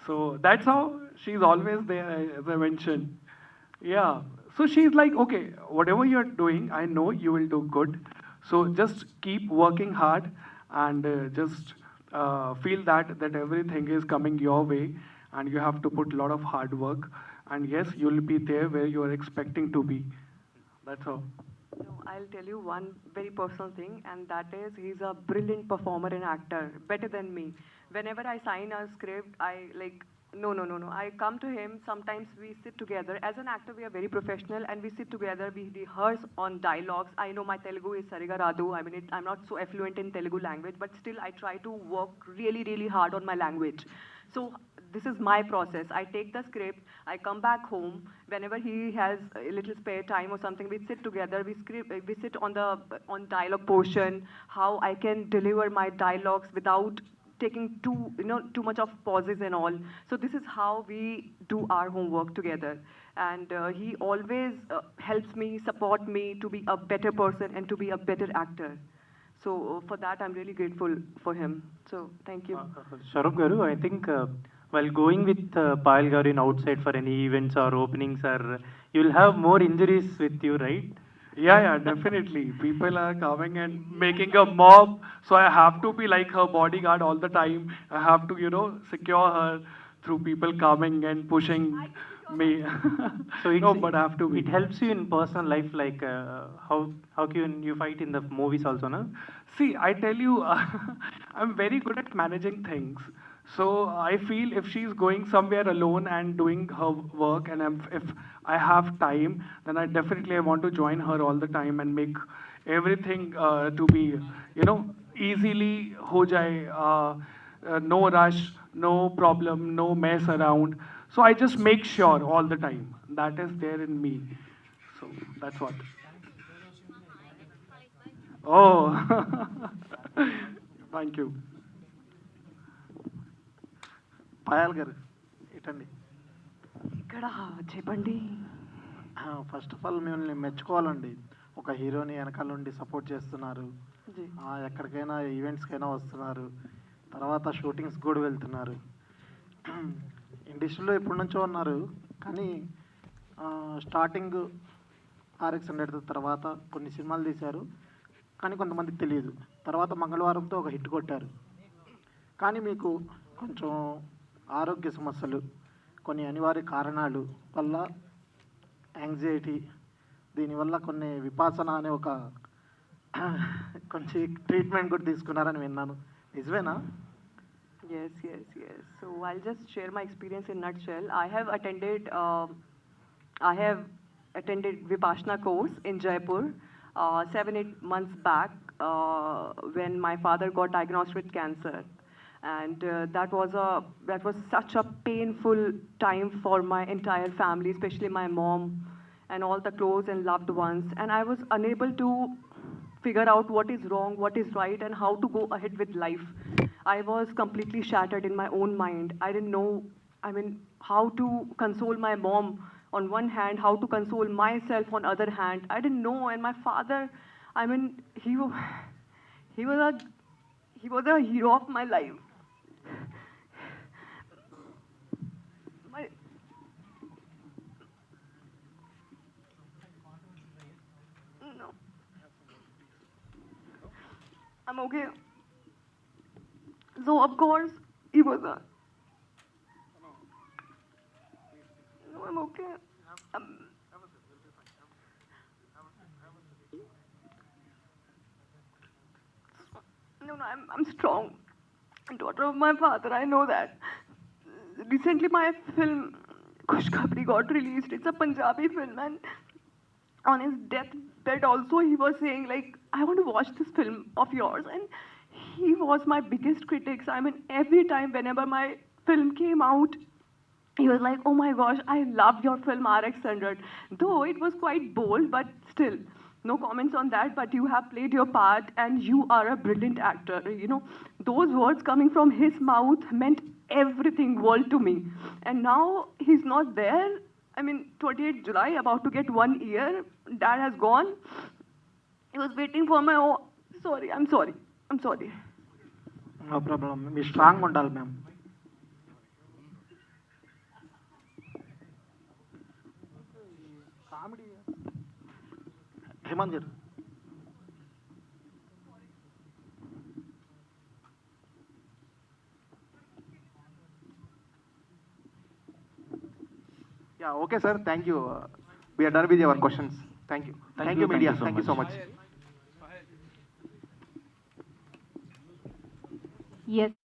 So that's how she's always there, as I mentioned. Yeah. So she's like, okay, whatever you're doing, I know you will do good. So just keep working hard, and just feel that everything is coming your way, and you have to put a lot of hard work. And yes, you'll be there where you are expecting to be. That's all. No, I'll tell you one very personal thing, and that is he's a brilliant performer and actor, better than me. Whenever I sign a script, I like, no. I come to him, sometimes we sit together. As an actor, we are very professional, and we sit together, we rehearse on dialogues. I know my Telugu is Sariga Radu. I mean, I'm not so affluent in Telugu language, but still I try to work really, really hard on my language. So this is my process. I take the script, I come back home. Whenever he has a little spare time or something, we sit together. We sit on dialogue portion, how I can deliver my dialogues without taking too much of pauses and all. So this is how we do our homework together. And he always helps me, support me to be a better person and to be a better actor. So for that, I'm really grateful for him. So thank you. Saurabh Garu, I think while going with Payal Garu in outside for any events or openings, or you'll have more injuries with you, right? Yeah, definitely. People are coming and making a mob, so I have to be like her bodyguard all the time. I have to, secure her through people coming and pushing me. So No, but I have to be. It helps you in personal life, like how can you fight in the movies also, no? See, I tell you, I'm very good at managing things. So I feel if she's going somewhere alone and doing her work, and if I have time, then I definitely want to join her all the time and make everything to be, easily ho jaye, no rush, no problem, no mess around. So I just make sure all the time. That is there in me. So that's what. Oh, thank you. Payal గారు ఇటండి. ఇక్కడ చెప్పండి. First of all మిమ్మల్ని మెచ్చుకోవాలండి. ఒక హీరోని వెనకాల నుండి support చేస్తున్నారు, ఎక్కడికైనా ఈవెంట్స్కైనా వస్తున్నారు, తర్వాత షూటింగ్స్ కూడా వెళ్తున్నారు. ఇండస్ట్రీలో ఎప్పటి నుంచో ఉన్నారు, కానీ స్టార్టింగ్ RX-100 తర్వాత కొన్ని సినిమాలు తీశారు, కానీ కొంతమందికి తెలియదు. తర్వాత మంగళవారంతో ఒక హిట్ కొట్టారు. కానీ మీకు కొంచెం ఆరోగ్య సమస్యలు, కొన్ని అనివార్య కారణాలు వల్ల యాంగ్జైటీ, దీనివల్ల కొన్ని విపాసన అనే ఒక కొంచెం ట్రీట్మెంట్ కూడా తీసుకున్నారని విన్నాను. నిజమేనా? Yes. So I'll just share my experience in nutshell. I have attended Vipassana course in Jaipur 7-8 months back when my father got diagnosed with cancer. And that was such a painful time for my entire family, especially my mom and all the close and loved ones. And I was unable to figure out what is wrong, what is right, and how to go ahead with life. I was completely shattered in my own mind. I didn't know, how to console my mom on one hand, how to console myself on other hand. I didn't know. And my father, he was a hero of my life. No. I'm okay. So of course he was a. No, I'm okay. No, I'm strong. Daughter of my father, I know that. Recently my film Khushkhabri got released. It's a Punjabi film, and on his deathbed also he was saying like, I want to watch this film of yours. And he was my biggest critic. Every time whenever my film came out, he was like, oh my gosh, I love your film RX-100. Though it was quite bold, but still, no comments on that, but you have played your part and you are a brilliant actor. Those words coming from his mouth meant everything world to me. And now he's not there. 28th July, about to get 1 year, Dad has gone. He was waiting for my, oh, sorry, I'm sorry. No problem, మీరు strong ఉండాలి ma'am. Comedy Hemant గారు. Yeah, okay, sir. Thank you. We are done with your questions. Thank you. Thank you, media. Thank you so much. Yes.